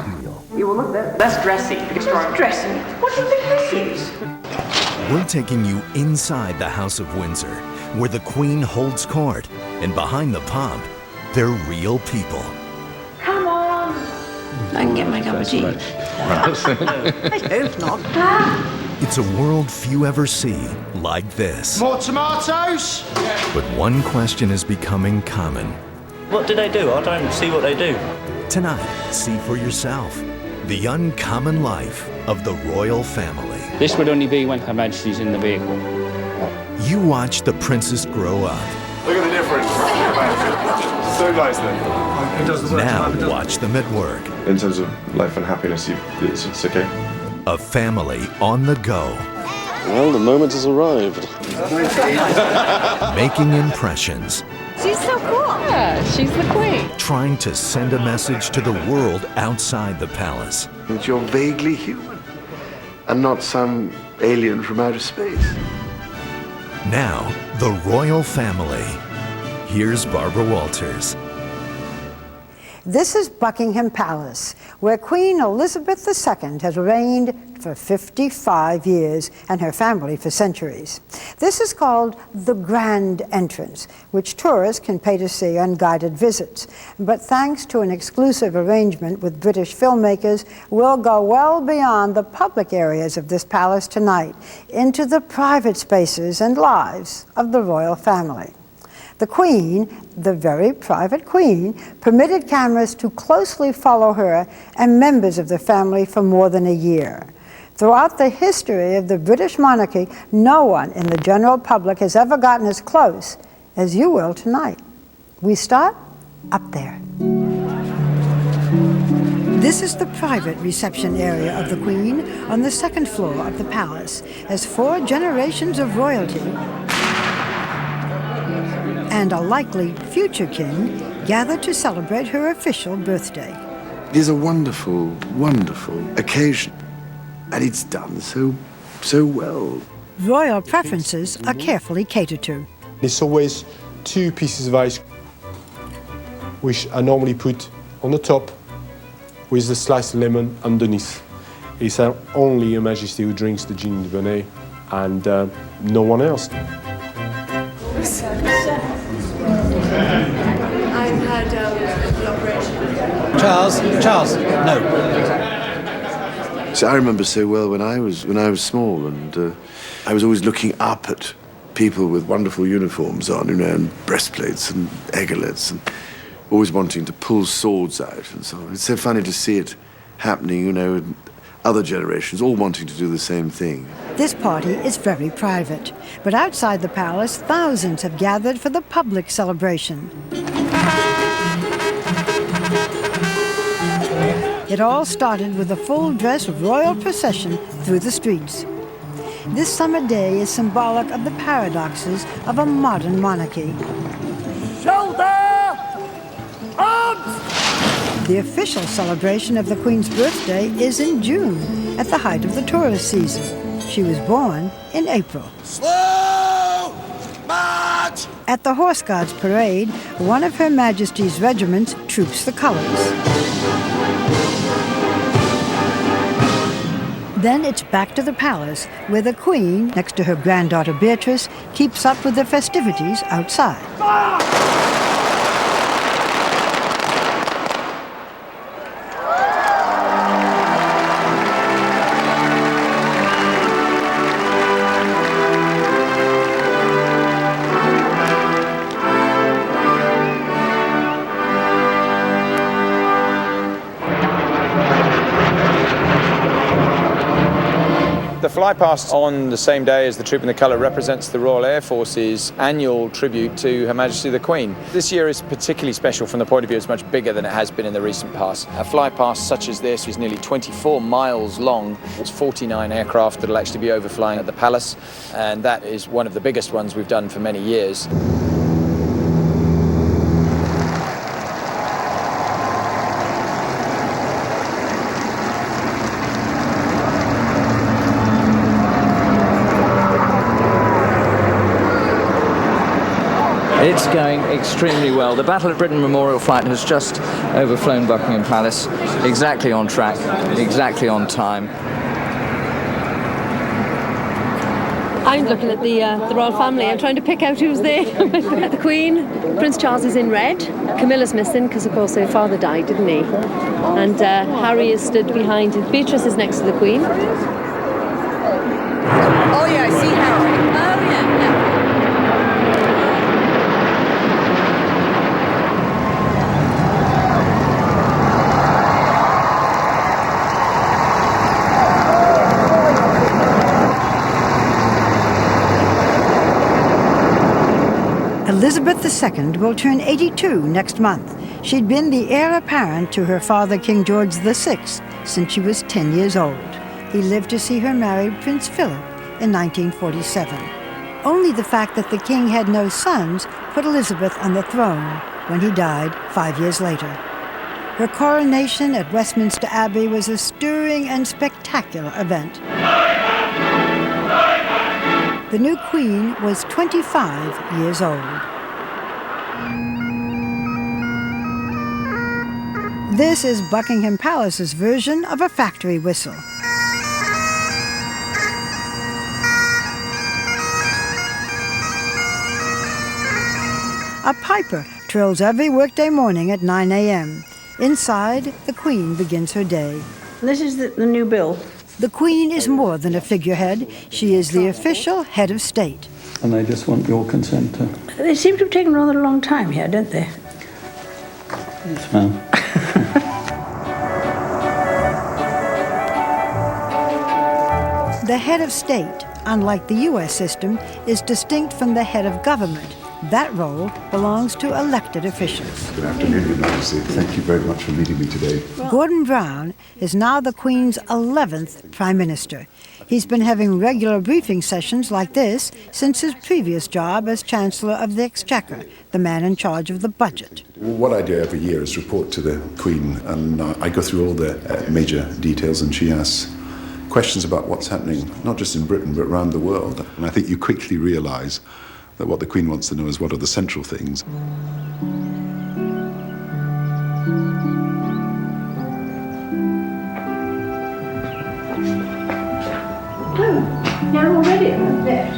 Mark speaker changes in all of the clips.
Speaker 1: real deal.
Speaker 2: You will look less dressy. Less dressy? What do you think this is?
Speaker 1: We're taking you inside the House of Windsor, where the Queen holds court, and behind the pomp, they're real people.
Speaker 2: Come on.
Speaker 3: I can get my cup of tea.
Speaker 2: Hope not.
Speaker 1: It's a world few ever see like this.
Speaker 4: More tomatoes?
Speaker 1: But one question is becoming common.
Speaker 5: What do they do? I don't see what they do.
Speaker 1: Tonight, see for yourself the uncommon life of the royal family.
Speaker 6: This would only be when Her Majesty's in the vehicle.
Speaker 1: You watch the princess grow up.
Speaker 7: Look at the difference. So nice then.
Speaker 1: Now watch them at work.
Speaker 7: In terms of life and happiness, it's okay.
Speaker 1: A family on the go.
Speaker 8: Well, the moment has arrived.
Speaker 1: Making impressions.
Speaker 3: She's so cool.
Speaker 9: Yeah, she's the queen.
Speaker 1: Trying to send a message to the world outside the palace.
Speaker 10: That you're vaguely human and not some alien from outer space.
Speaker 1: Now, the royal family. Here's Barbara Walters.
Speaker 11: This is Buckingham Palace, where Queen Elizabeth II has reigned for 55 years and her family for centuries. This is called the Grand Entrance, which tourists can pay to see on guided visits. But thanks to an exclusive arrangement with British filmmakers, we'll go well beyond the public areas of this palace tonight into the private spaces and lives of the royal family. The Queen, the very private Queen, permitted cameras to closely follow her and members of the family for more than a year. Throughout the history of the British monarchy, no one in the general public has ever gotten as close as you will tonight. We start up there. This is the private reception area of the Queen on the second floor of the palace, as 4 generations of royalty and a likely future king gather to celebrate her official birthday.
Speaker 10: It is a wonderful, wonderful occasion, and it's done so well.
Speaker 11: Royal preferences are carefully catered to.
Speaker 4: There's always 2 pieces of ice, which I normally put on the top with the sliced lemon underneath. It's only Her Majesty who drinks the gin Dubonnet, and no one else.
Speaker 3: I've had the operation.
Speaker 5: Charles, no.
Speaker 10: So I remember so well when I was small, and I was always looking up at people with wonderful uniforms on, and breastplates and epaulets, and always wanting to pull swords out and so on. It's so funny to see it happening, in other generations, all wanting to do the same thing.
Speaker 11: This party is very private, but outside the palace, thousands have gathered for the public celebration. It all started with a full-dress royal procession through the streets. This summer day is symbolic of the paradoxes of a modern monarchy.
Speaker 2: Shoulder! Arms!
Speaker 11: The official celebration of the Queen's birthday is in June, at the height of the tourist season. She was born in April.
Speaker 4: Slow march!
Speaker 11: At the Horse Guards Parade, one of Her Majesty's regiments troops the colors. Then it's back to the palace, where the Queen, next to her granddaughter Beatrice, keeps up with the festivities outside.
Speaker 12: The flypast on the same day as the Troop in the Colour represents the Royal Air Force's annual tribute to Her Majesty the Queen. This year is particularly special from the point of view it's much bigger than it has been in the recent past. A flypast such as this is nearly 24 miles long. It's 49 aircraft that will actually be overflying at the palace, and that is one of the biggest ones we've done for many years.
Speaker 5: It's going
Speaker 12: extremely well. The Battle of Britain Memorial flight has just overflown Buckingham Palace, exactly on track, exactly on time.
Speaker 3: I'm looking at the royal family. I'm trying to pick out who's there. The Queen. Prince Charles is in red. Camilla's missing because, of course, her father died, didn't he? And Harry is stood behind. Beatrice is next to the Queen.
Speaker 2: Oh, yeah, I see Harry.
Speaker 3: Oh, yeah.
Speaker 11: Elizabeth II will turn 82 next month. She'd been the heir apparent to her father, King George VI, since she was 10 years old. He lived to see her marry Prince Philip in 1947. Only the fact that the king had no sons put Elizabeth on the throne when he died 5 years later. Her coronation at Westminster Abbey was a stirring and spectacular event. The new queen was 25 years old. This is Buckingham Palace's version of a factory whistle. A piper trills every workday morning at 9 a.m. Inside, the Queen begins her day.
Speaker 3: This is the new bill.
Speaker 11: The Queen is more than a figurehead. She is the official head of state.
Speaker 9: And they just want your consent to...
Speaker 3: They seem to have taken rather a long time here, don't they?
Speaker 9: Yes, ma'am.
Speaker 11: The head of state, unlike the U.S. system, is distinct from the head of government. That role belongs to elected officials.
Speaker 13: Good afternoon, Your Majesty. Thank you very much for meeting me today.
Speaker 11: Gordon Brown is now the Queen's 11th Prime Minister. He's been having regular briefing sessions like this since his previous job as Chancellor of the Exchequer, the man in charge of the budget.
Speaker 13: What I do every year is report to the Queen, and I go through all the major details, and she asks questions about what's happening, not just in Britain, but around the world. And I think you quickly realise that what the Queen wants to know is what are the central things.
Speaker 2: Oh, you're already at there.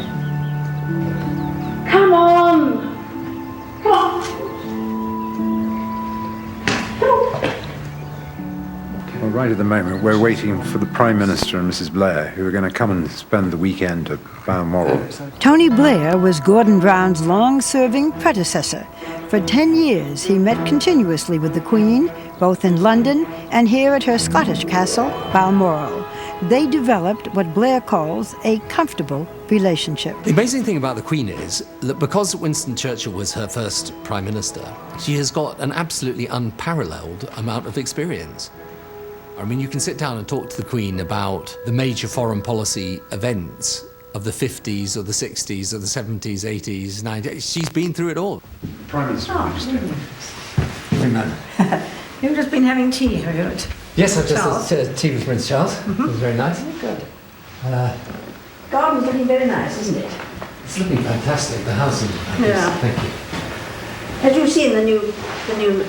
Speaker 2: Come on! Come on!
Speaker 14: Well, right at the moment, we're waiting for the Prime Minister and Mrs. Blair, who are going to come and spend the weekend at Balmoral.
Speaker 11: Tony Blair was Gordon Brown's long-serving predecessor. For 10 years, he met continuously with the Queen, both in London and here at her Scottish castle, Balmoral. They developed what Blair calls a comfortable relationship.
Speaker 15: The amazing thing about the Queen is that because Winston Churchill was her first Prime Minister, she has got an absolutely unparalleled amount of experience. I mean, you can sit down and talk to the Queen about the major foreign policy events of the 50s or the 60s or the 70s, 80s, 90s. She's been through it all.
Speaker 14: Prime Minister.
Speaker 3: You've just been having tea, have you?
Speaker 15: Yes, I just had tea with Prince Charles. It was very nice.
Speaker 3: Good. Garden's looking very nice, isn't it?
Speaker 15: It's looking fantastic. The house is fantastic.
Speaker 3: Yeah.
Speaker 15: Thank you.
Speaker 3: Have you seen the new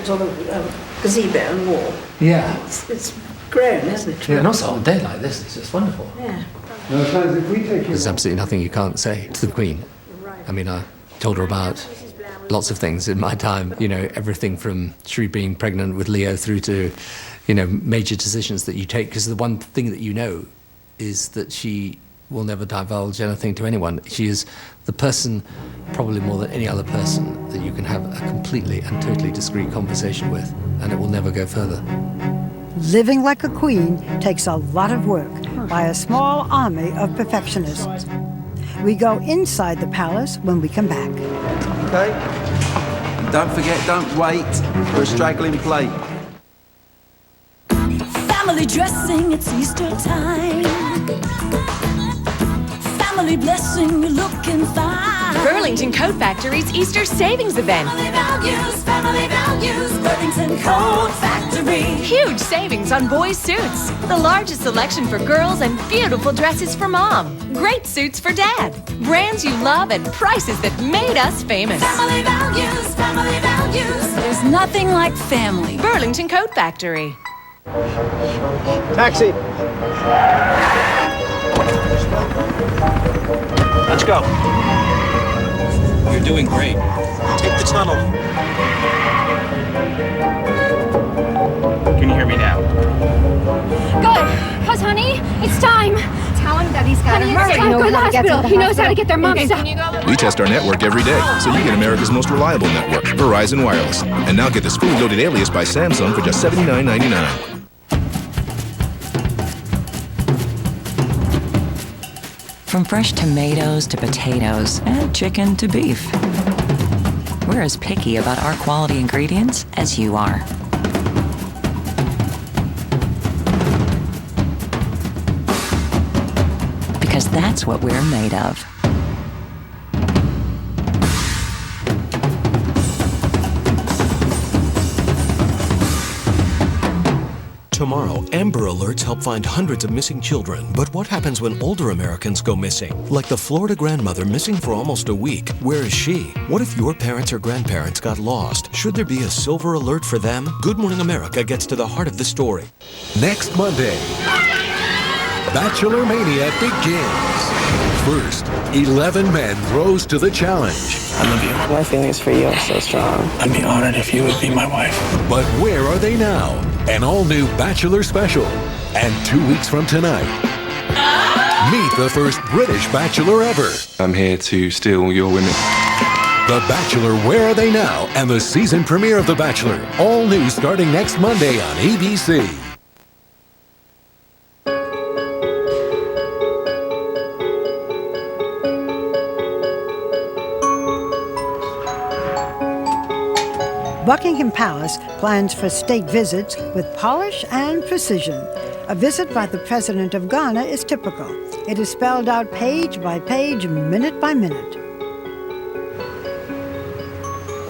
Speaker 3: sort of gazebo and wall?
Speaker 15: Yeah.
Speaker 3: It's grown, isn't it?
Speaker 15: Yeah, and also on a day like this, it's just wonderful.
Speaker 3: Yeah.
Speaker 15: There's absolutely nothing you can't say to the Queen. I mean, I told her about lots of things in my time, you know, everything from Shri being pregnant with Leo through to, you know, major decisions that you take, because the one thing that you know is that she will never divulge anything to anyone. She is the person, probably more than any other person, that you can have a completely and totally discreet conversation with, and it will never go further.
Speaker 11: Living like a queen takes a lot of work by a small army of perfectionists. We go inside the palace when we come back.
Speaker 16: Okay. Don't forget, don't wait for a straggling plate.
Speaker 17: Family dressing, it's Easter time. Family blessing, you're looking fine.
Speaker 18: Burlington Coat Factory's Easter Savings Event.
Speaker 17: Family values, Burlington Coat Factory.
Speaker 18: Huge huge savings on boys' suits. The largest selection for girls and beautiful dresses for mom. Great suits for dad. Brands you love at prices that made us famous.
Speaker 17: Family values, family values. There's nothing like family.
Speaker 18: Burlington Coat Factory.
Speaker 12: Taxi.
Speaker 5: Let's go. You're doing great. Take the tunnel.
Speaker 6: Can you hear me now?
Speaker 19: Good, cause honey, it's time. Tell him that he's got to hurry. It's time to go to the hospital. He knows how to get their mom stuff.
Speaker 20: We test our network every day, so you get America's most reliable network, Verizon Wireless. And now get this fully loaded Alias by Samsung for just $79.99.
Speaker 21: From fresh tomatoes to potatoes and chicken to beef, we're as picky about our quality ingredients as you are. Because that's what we're made of.
Speaker 22: Tomorrow, Amber Alerts help find hundreds of missing children. But what happens when older Americans go missing? Like the Florida grandmother missing for almost a week. Where is she? What if your parents or grandparents got lost? Should there be a silver alert for them? Good Morning America gets to the heart of the story.
Speaker 23: Next Monday, Bachelor Mania begins. First, 11 men rose to the challenge.
Speaker 24: I love you. My feelings for you are so strong. I'd be honored if you would be my wife.
Speaker 23: But where are they now? An all-new Bachelor special. And 2 weeks from tonight, meet the first British Bachelor ever.
Speaker 7: I'm here to steal your women.
Speaker 23: The Bachelor, Where Are They Now? And the season premiere of The Bachelor. All new starting next Monday on ABC.
Speaker 11: Buckingham Palace plans for state visits with polish and precision. A visit by the President of Ghana is typical. It is spelled out page by page, minute by minute.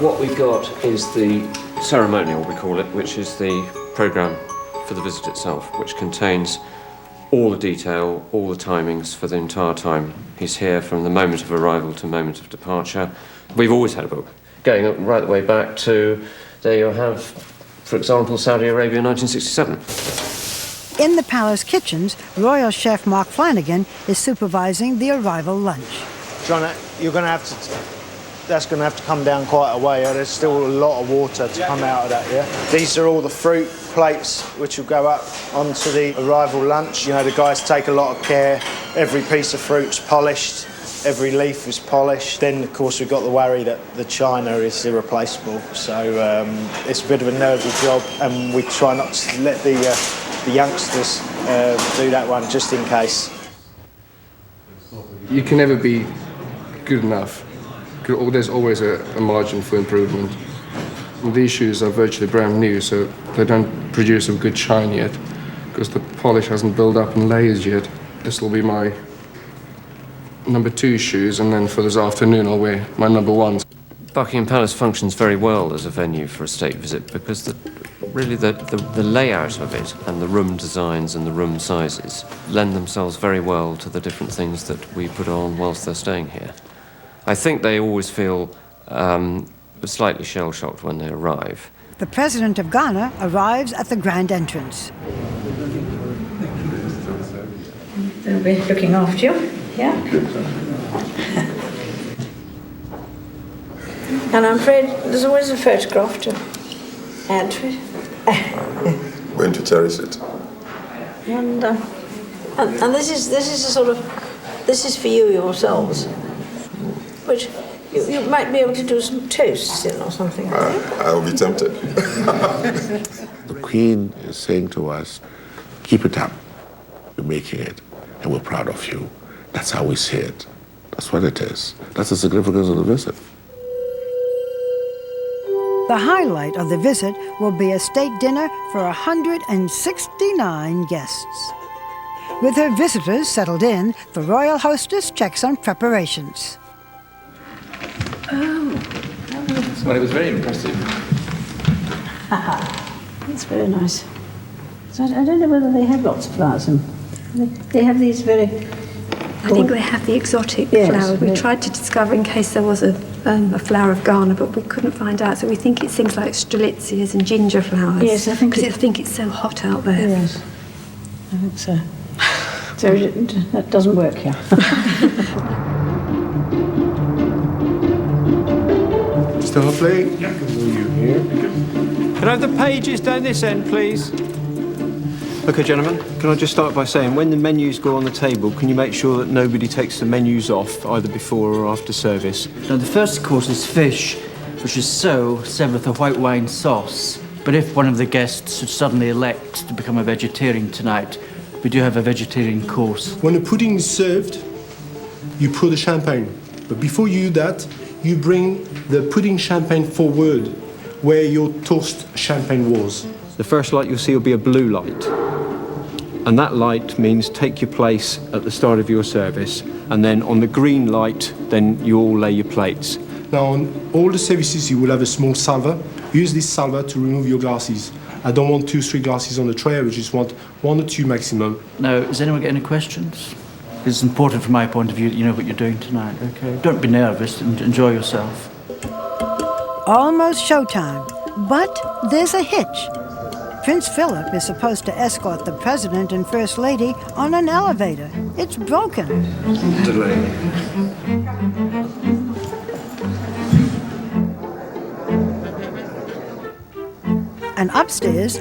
Speaker 25: What we've got is the ceremonial, we call it, which is the programme for the visit itself, which contains all the detail, all the timings for the entire time. He's here from the moment of arrival to moment of departure. We've always had a book, going right the way back to, there you have, for example, Saudi Arabia 1967.
Speaker 11: In the palace kitchens, royal chef Mark Flanagan is supervising the arrival lunch.
Speaker 26: John, that's going to have to come down quite a way. There's still a lot of water to come out of that, yeah? These are all the fruit plates which will go up onto the arrival lunch. You know, the guys take a lot of care. Every piece of fruit's polished. Every leaf is polished. Then, of course, we've got the worry that the china is irreplaceable. So it's a bit of a nervy job, and we try not to let the youngsters do that one, just in case.
Speaker 7: You can never be good enough. There's always a margin for improvement. These shoes are virtually brand new, so they don't produce a good shine yet, because the polish hasn't built up in layers yet. This will be my number 2 shoes, and then for this afternoon I'll wear my number 1s.
Speaker 25: Buckingham Palace functions very well as a venue for a state visit because the layout of it and the room designs and the room sizes lend themselves very well to the different things that we put on whilst they're staying here. I think they always feel slightly shell-shocked when they arrive.
Speaker 11: The President of Ghana arrives at the grand entrance.
Speaker 27: They'll be looking after you, yeah? And I'm afraid there's always a photograph to add to it.
Speaker 7: When to cherish it.
Speaker 27: And this is a sort of, this is for you yourselves, which you might be able to do some toasts in or something.
Speaker 7: I'll be tempted.
Speaker 10: The Queen is saying to us, keep it up. You're making it, and we're proud of you. That's how we see it. That's what it is. That's the significance of the visit.
Speaker 11: The highlight of the visit will be a state dinner for 169 guests. With her visitors settled in, the royal hostess checks on preparations.
Speaker 28: Well, it was very impressive.
Speaker 27: That's very nice. So I don't know whether they have lots of flowers. They have these very...
Speaker 1: I think they have the exotic flowers. We tried to discover in case there was a flower of Ghana, but we couldn't find out. So we think it's things like strelitzias and ginger flowers.
Speaker 27: Yes, I think
Speaker 1: it's so hot out there.
Speaker 27: Yes, I think so. So that doesn't work here.
Speaker 7: Start playing. Yeah.
Speaker 2: Can I have the pages down this end, please?
Speaker 4: OK, gentlemen, can I just start by saying, when the menus go on the table, can you make sure that nobody takes the menus off, either before or after service?
Speaker 8: Now, the first course is fish, which is served with a white wine sauce. But if one of the guests should suddenly elect to become a vegetarian tonight, we do have a vegetarian course.
Speaker 9: When the pudding is served, you pour the champagne. But before you do that, you bring the pudding champagne forward, where your toast champagne was.
Speaker 4: The first light you'll see will be a blue light. And that light means take your place at the start of your service. And then on the green light, then you all lay your plates.
Speaker 9: Now, on all the services, you will have a small salver. Use this salver to remove your glasses. I don't want 2-3 glasses on the tray. I just want 1 or 2 maximum.
Speaker 8: Now, has anyone got any questions? It's important from my point of view that you know what you're doing tonight, OK? Don't be nervous and enjoy yourself.
Speaker 11: Almost showtime, but there's a hitch. Prince Philip is supposed to escort the President and First Lady on an elevator. It's broken.
Speaker 4: Delay.
Speaker 11: And upstairs,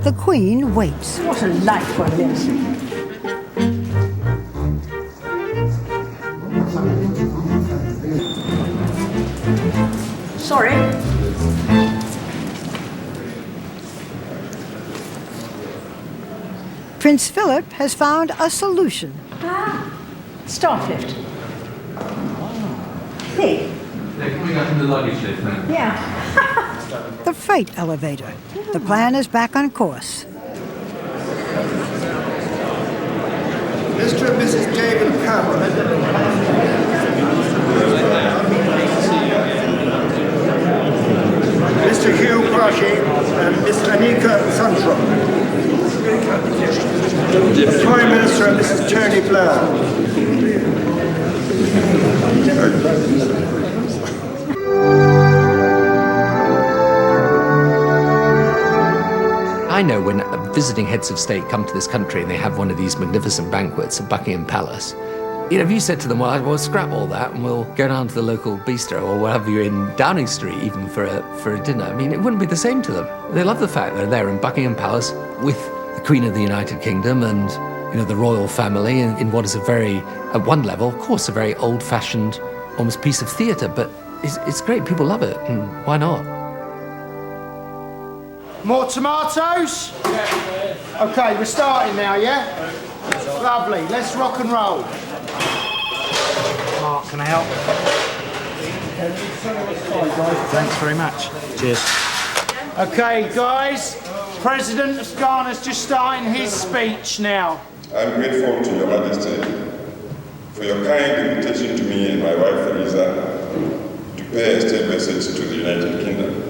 Speaker 11: the Queen waits.
Speaker 27: What a light one is. Sorry.
Speaker 11: Prince Philip has found a solution.
Speaker 27: Staff lift. Hey.
Speaker 13: They're coming up in the luggage lift now.
Speaker 27: Yeah.
Speaker 11: The freight elevator. The plan is back on course.
Speaker 9: Mr. and Mrs. David Cameron. Mr. Hugh Prashi and Miss Anika Santrom. The Prime Minister and Mrs. Tony Blair.
Speaker 15: I know when visiting heads of state come to this country and they have one of these magnificent banquets at Buckingham Palace, you know, if you said to them, well, we'll scrap all that and we'll go down to the local bistro or we'll have you in Downing Street even for a dinner, I mean, it wouldn't be the same to them. They love the fact they're there in Buckingham Palace with the Queen of the United Kingdom and, you know, the royal family in what is a very, at one level, of course, a very old-fashioned, almost piece of theatre, but it's great. People love it, and why not?
Speaker 26: More tomatoes? Yeah. OK, we're starting now, yeah? Lovely. Let's rock and roll. Mark, can I help? Thanks very much. Cheers. OK, guys. President of Ghana's just starting his speech now.
Speaker 14: I'm grateful to Your Majesty for your kind invitation to me and my wife, Teresa, to pay a state visit to the United Kingdom.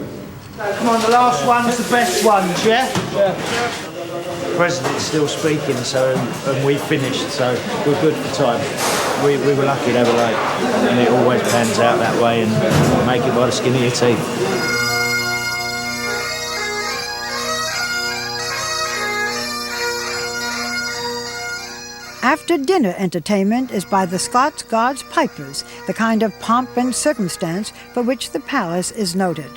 Speaker 26: Come on, the last one's the best ones, yeah? The President's still speaking, and we finished, so we're good for time. We were lucky to have a late, and it always pans out that way, and make it by the skin of your teeth.
Speaker 11: After-dinner entertainment is by the Scots Guards Pipers, the kind of pomp and circumstance for which the palace is noted.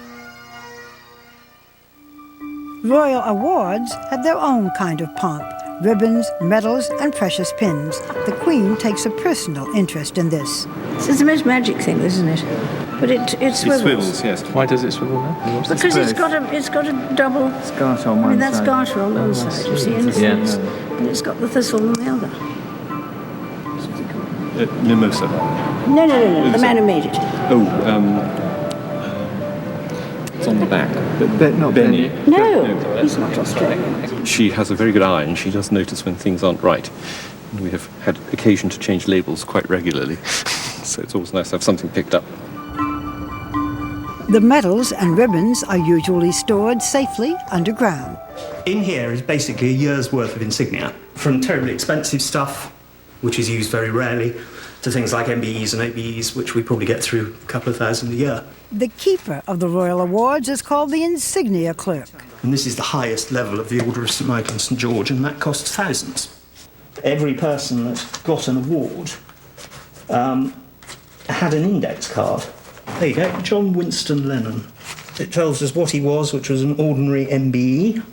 Speaker 11: Royal awards have their own kind of pomp, ribbons, medals, and precious pins. The Queen takes a personal interest in this.
Speaker 27: This is the most magic thing, isn't it? But it swivels.
Speaker 13: It swivels, yes. Why does it swivel now?
Speaker 27: Because it's got a double.
Speaker 13: It's garter on one side.
Speaker 27: I mean, that's garter on one side, you see, and and it's got the thistle on the other.
Speaker 13: Mimosa.
Speaker 27: No, the man who made it.
Speaker 13: It's on the back. But not Benny.
Speaker 27: No, he's not Australian.
Speaker 13: She has a very good eye, and she does notice when things aren't right. And we have had occasion to change labels quite regularly, so it's always nice to have something picked up.
Speaker 11: The medals and ribbons are usually stored safely underground.
Speaker 3: in here is basically a year's worth of insignia, from terribly expensive stuff, which is used very rarely, to things like MBEs and ABEs, which we probably get through a couple of thousand a year.
Speaker 11: The keeper of the Royal Awards is called the Insignia Clerk.
Speaker 3: And this is the highest level of the Order of St Michael and St George, and that costs thousands. Every person that got an award had an index card. There you go, John Winston Lennon. It tells us what he was, which was an ordinary MBE.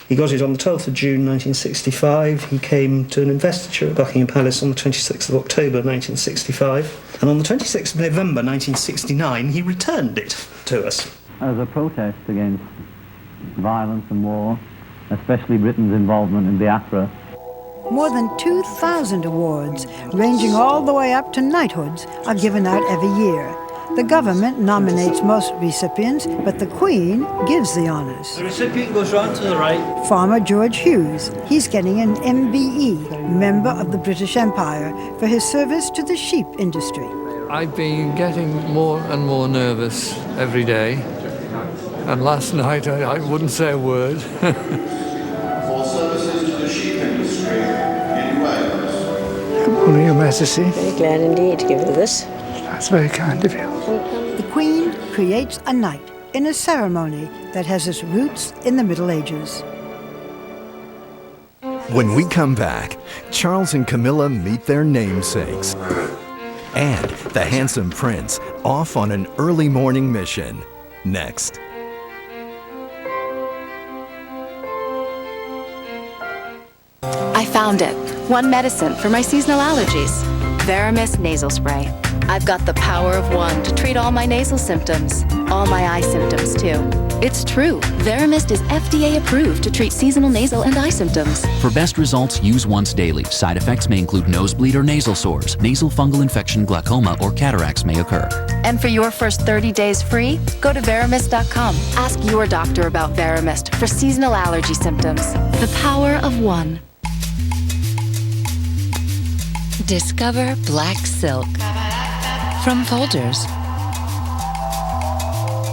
Speaker 3: He got it on the 12th of June 1965. He came to an investiture at Buckingham Palace on the 26th of October 1965. And on the 26th of November 1969, he returned it to us.
Speaker 5: As a protest against violence and war, especially Britain's involvement in Biafra.
Speaker 11: More than 2,000 awards, ranging all the way up to knighthoods, are given out every year. The government nominates most recipients, but the Queen gives the honours.
Speaker 3: The recipient goes round to the right.
Speaker 11: Farmer George Hughes, he's getting an MBE, Member of the British Empire, for his service to the sheep industry.
Speaker 6: I've been getting more and more nervous every day, and last night I wouldn't say a word.
Speaker 12: For services to the sheep industry in Wales.
Speaker 24: Good morning, Your Majesty.
Speaker 27: Very glad indeed to give you this.
Speaker 24: That's very kind of you.
Speaker 11: The Queen creates a knight in a ceremony that has its roots in the Middle Ages.
Speaker 16: When we come back, Charles and Camilla meet their namesakes. And the handsome prince off on an early morning mission. Next.
Speaker 17: I found it. One medicine for my seasonal allergies. Veramist Nasal Spray. I've got the power of one to treat all my nasal symptoms. All my eye symptoms, too. It's true. Veramist is FDA approved to treat seasonal nasal and eye symptoms.
Speaker 18: For best results, use once daily. Side effects may include nosebleed or nasal sores. Nasal fungal infection, glaucoma, or cataracts may occur.
Speaker 17: And for your first 30 days free, go to Veramist.com. Ask your doctor about Veramist for seasonal allergy symptoms. The power of one.
Speaker 28: Discover Black Silk from Folgers.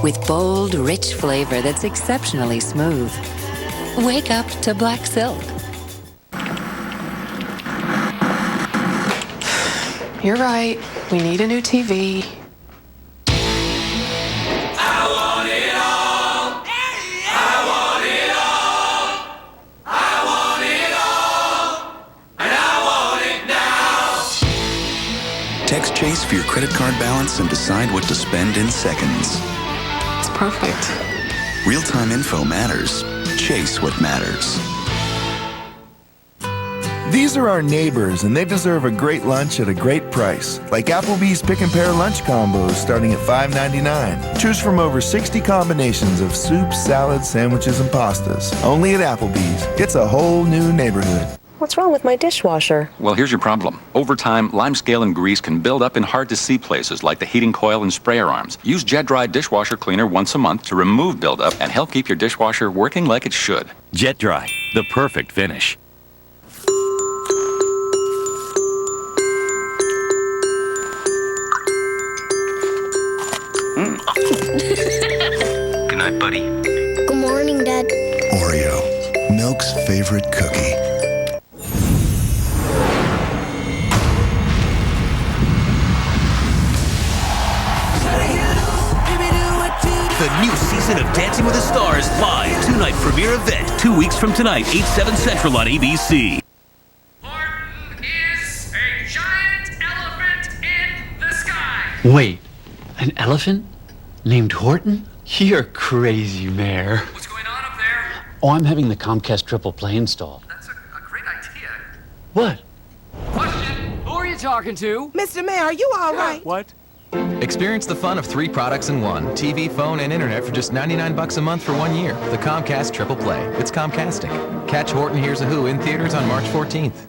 Speaker 28: With bold, rich flavor that's exceptionally smooth. Wake up to Black Silk.
Speaker 29: You're right. We need a new TV.
Speaker 30: Text Chase for your credit card balance and decide what to spend in seconds.
Speaker 29: It's perfect.
Speaker 30: Real-time info matters. Chase what matters.
Speaker 31: These are our neighbors, and they deserve a great lunch at a great price. Like Applebee's Pick and Pair lunch combos starting at $5.99. Choose from over 60 combinations of soups, salads, sandwiches, and pastas. Only at Applebee's. It's a whole new neighborhood.
Speaker 27: What's wrong with my dishwasher?
Speaker 32: Well, here's your problem. Over time, limescale and grease can build up in hard-to-see places like the heating coil and sprayer arms. Use Jet Dry dishwasher cleaner once a month to remove buildup and help keep your dishwasher working like it should.
Speaker 33: Jet Dry, the perfect finish.
Speaker 30: Good night, buddy.
Speaker 34: Good morning, Dad.
Speaker 30: Oreo, Milk's favorite cookie.
Speaker 35: The new season of Dancing with the Stars live two-night premiere event 2 weeks from tonight, 8/7 Central on ABC.
Speaker 36: Wait, an elephant named Horton? You're crazy, Mayor. What's going on up there? Oh, I'm having the Comcast triple play installed.
Speaker 37: That's a great idea.
Speaker 36: What?
Speaker 37: Question, who are you talking to?
Speaker 38: Mr. Mayor, are you all right?
Speaker 37: What?
Speaker 39: Experience the fun of 3 products in one. TV, phone, and internet for just $99 a month for 1 year. The Comcast Triple Play. It's Comcastic. Catch Horton Hears a Who in theaters on March 14th.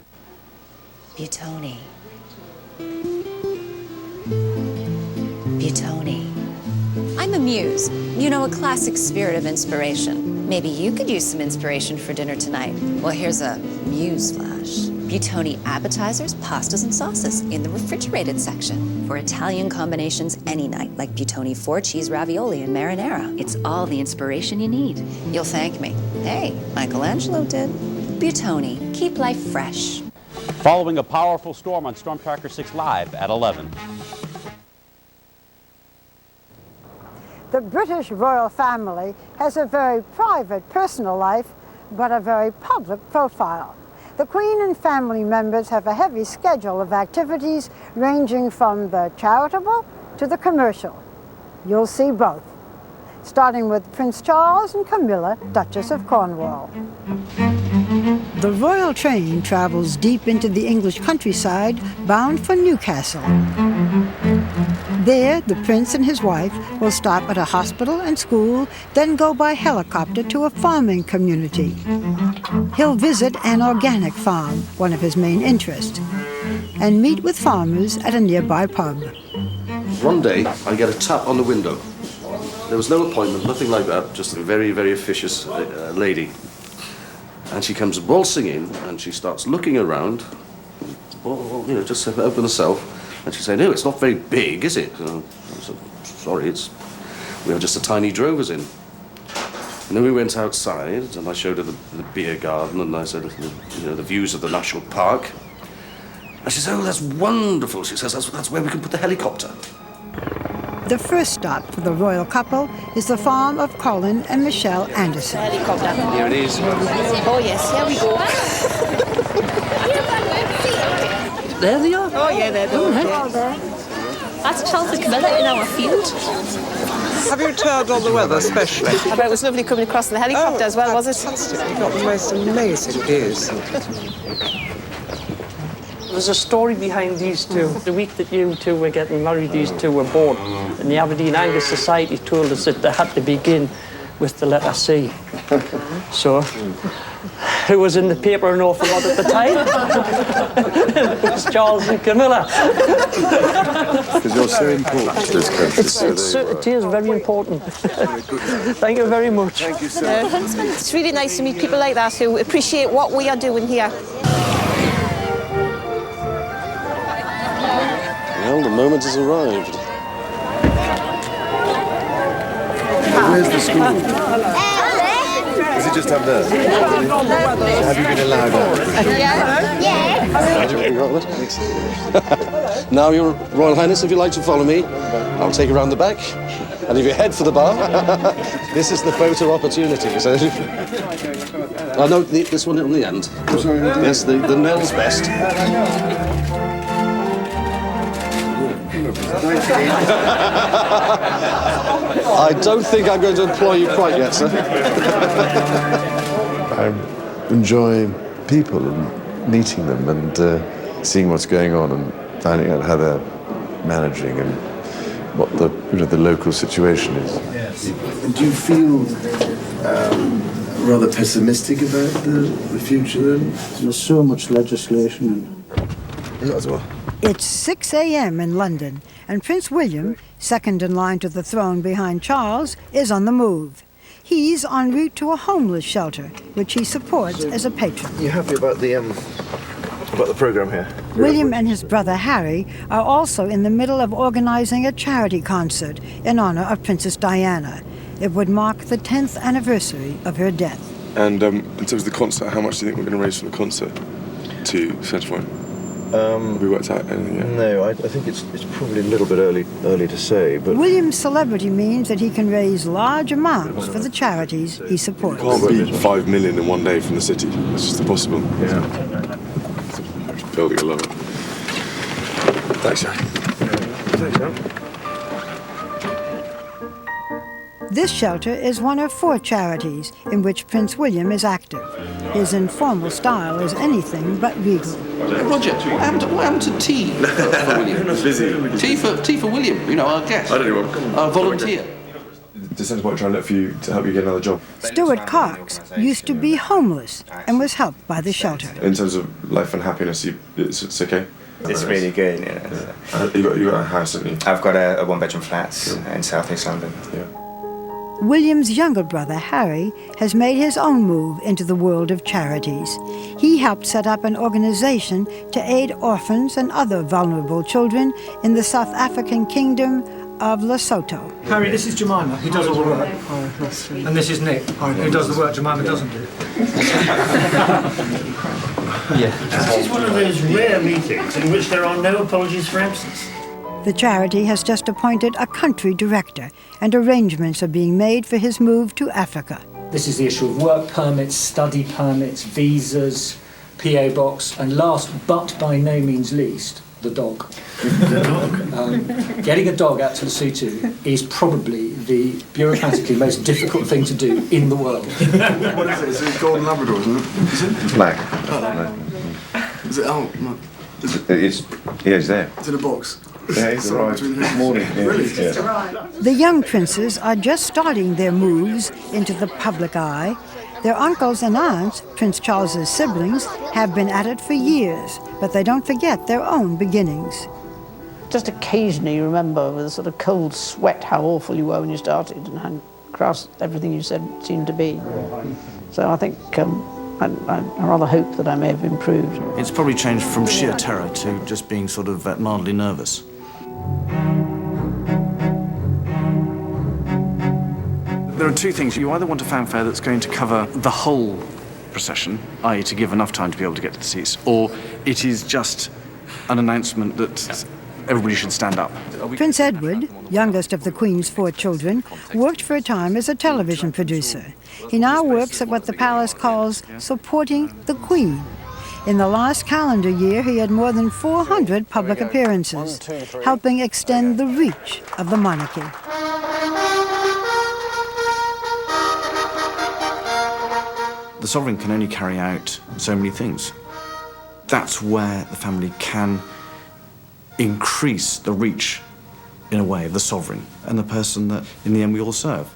Speaker 28: Buitoni. Buitoni. I'm a muse. You know, a classic spirit of inspiration. Maybe you could use some inspiration for dinner tonight. Well, here's a muse flash.
Speaker 1: Buitoni appetizers, pastas, and sauces in the refrigerated section. For Italian combinations any night, like Buitoni 4-cheese ravioli and marinara. It's all the inspiration you need. You'll thank me. Hey, Michelangelo did. Buitoni, keep life fresh.
Speaker 2: Following a powerful storm on Storm Tracker 6 Live at 11.
Speaker 11: The British royal family has a very private personal life, but a very public profile. The Queen and family members have a heavy schedule of activities ranging from the charitable to the commercial. You'll see both, starting with Prince Charles and Camilla, Duchess of Cornwall. The royal train travels deep into the English countryside, bound for Newcastle. There, the prince and his wife will stop at a hospital and school, then go by helicopter to a farming community. He'll visit an organic farm, one of his main interests, and meet with farmers at a nearby pub.
Speaker 4: One day, I get a tap on the window. There was no appointment, nothing like that, just a very, very officious lady. And she comes waltzing in, and she starts looking around, just to open herself. And she said, "No, it's not very big, is it?" I said, "Sorry, we have just a tiny drovers in." And then we went outside, and I showed her the beer garden, and I said, the views of the national park. And she said, "Oh, that's wonderful." She says, that's where we can put the helicopter.
Speaker 11: The first stop for the royal couple is the farm of Colin and Michelle Anderson.
Speaker 27: Helicopter.
Speaker 4: Here it is.
Speaker 27: Oh yes, here we go.
Speaker 7: There they are.
Speaker 27: Oh yeah, there they are.
Speaker 7: That's Charles and Camilla in our field.
Speaker 8: Have you toured on the weather, especially?
Speaker 27: I bet it was lovely coming across in the helicopter as well, was it?
Speaker 8: Fantastic. You've got the most amazing views.
Speaker 9: There's a story behind these two. The week that you two were getting married, these two were born. And the Aberdeen Angus Society told us that they had to begin with the letter C. So, it was in the paper an awful lot at the time. It was Charles and Camilla.
Speaker 4: Because you're so important to this country.
Speaker 9: It is very important. Thank you very much.
Speaker 4: Thank you so much.
Speaker 27: It's really nice to meet people like that who appreciate what we are doing here.
Speaker 4: Well, the moment has arrived. Where's the school? Is it just up there? Have you been allowed out? Yeah. Now, Your Royal Highness, if you'd like to follow me, I'll take you around the back. And if you head for the bar, this is the photo opportunity. So, no, this one on the end. Yes, the Nell's best. I don't think I'm going to employ you quite yet, sir.
Speaker 10: I enjoy people and meeting them and seeing what's going on and finding out how they're managing and what the local situation is.
Speaker 4: Yes. Do you feel rather pessimistic about the future then?
Speaker 13: There's so much legislation.
Speaker 4: As well.
Speaker 11: It's 6 a.m. in London, and Prince William, second in line to the throne behind Charles, is on the move. He's en route to a homeless shelter, which he supports as a patron.
Speaker 4: You happy about the programme here?
Speaker 11: William and his brother Harry are also in the middle of organising a charity concert in honour of Princess Diana. It would mark the 10th anniversary of her death.
Speaker 14: And in terms of the concert, how much do you think we're going to raise for the concert to Centrepoint? Have we worked out anything yet?
Speaker 10: No, I think it's probably a little bit early to say, but...
Speaker 11: William's celebrity means that he can raise large amounts for the charities he supports.
Speaker 14: Can't beat 5 million in one day from the city. It's just impossible.
Speaker 10: Yeah.
Speaker 14: Building alone. Thanks, Harry.
Speaker 10: Thanks, Harry.
Speaker 11: This shelter is one of 4 charities in which Prince William is active. His informal style is anything but regal.
Speaker 15: Roger, what happened to tea for William?
Speaker 14: Busy.
Speaker 15: Tea for William, our guest.
Speaker 14: I don't know.
Speaker 15: Our volunteer.
Speaker 14: Does Centrepoint try and look for you to help you get another job?
Speaker 11: Stuart Cox used to be homeless and was helped by the shelter.
Speaker 14: In terms of life and happiness, it's okay?
Speaker 19: It's really good,
Speaker 14: You got a house, haven't you?
Speaker 19: I've got a one-bedroom flat in South East London.
Speaker 14: Yeah.
Speaker 11: William's younger brother, Harry, has made his own move into the world of charities. He helped set up an organization to aid orphans and other vulnerable children in the South African kingdom of Lesotho.
Speaker 3: Harry, this is Jemima, who does all the work. And this is Nick, who does the work Jemima doesn't do.
Speaker 5: This is one of those rare meetings in which there are no apologies for absence.
Speaker 11: The charity has just appointed a country director, and arrangements are being made for his move to Africa.
Speaker 3: This is the issue of work permits, study permits, visas, PO box, and last but by no means least, the dog. Getting a dog out to Lesotho is probably the bureaucratically most difficult thing to do in the world.
Speaker 14: What is it? Is it Golden Labrador, isn't it? Is it?
Speaker 10: Black.
Speaker 14: Oh, is it? Oh, no. Is it?
Speaker 10: It's there.
Speaker 14: It's in a box.
Speaker 10: Yeah, it's right. Morning.
Speaker 14: Really?
Speaker 10: Yeah.
Speaker 11: The young princes are just starting their moves into the public eye. Their uncles and aunts, Prince Charles's siblings, have been at it for years, but they don't forget their own beginnings.
Speaker 27: Just occasionally you remember with a sort of cold sweat how awful you were when you started and how crass everything you said seemed to be. So I think I rather hope that I may have improved.
Speaker 15: It's probably changed from sheer terror to just being sort of mildly nervous.
Speaker 6: There are two things. You either want a fanfare that's going to cover the whole procession, i.e. to give enough time to be able to get to the seats, or it is just an announcement that everybody should stand up.
Speaker 11: Prince Edward, youngest of the Queen's 4 children, worked for a time as a television producer. He now works at what the palace calls supporting the Queen. In the last calendar year, he had more than 400 public appearances, helping extend the reach of the monarchy.
Speaker 15: The sovereign can only carry out so many things. That's where the family can increase the reach, in a way, of the sovereign and the person that, in the end, we all serve.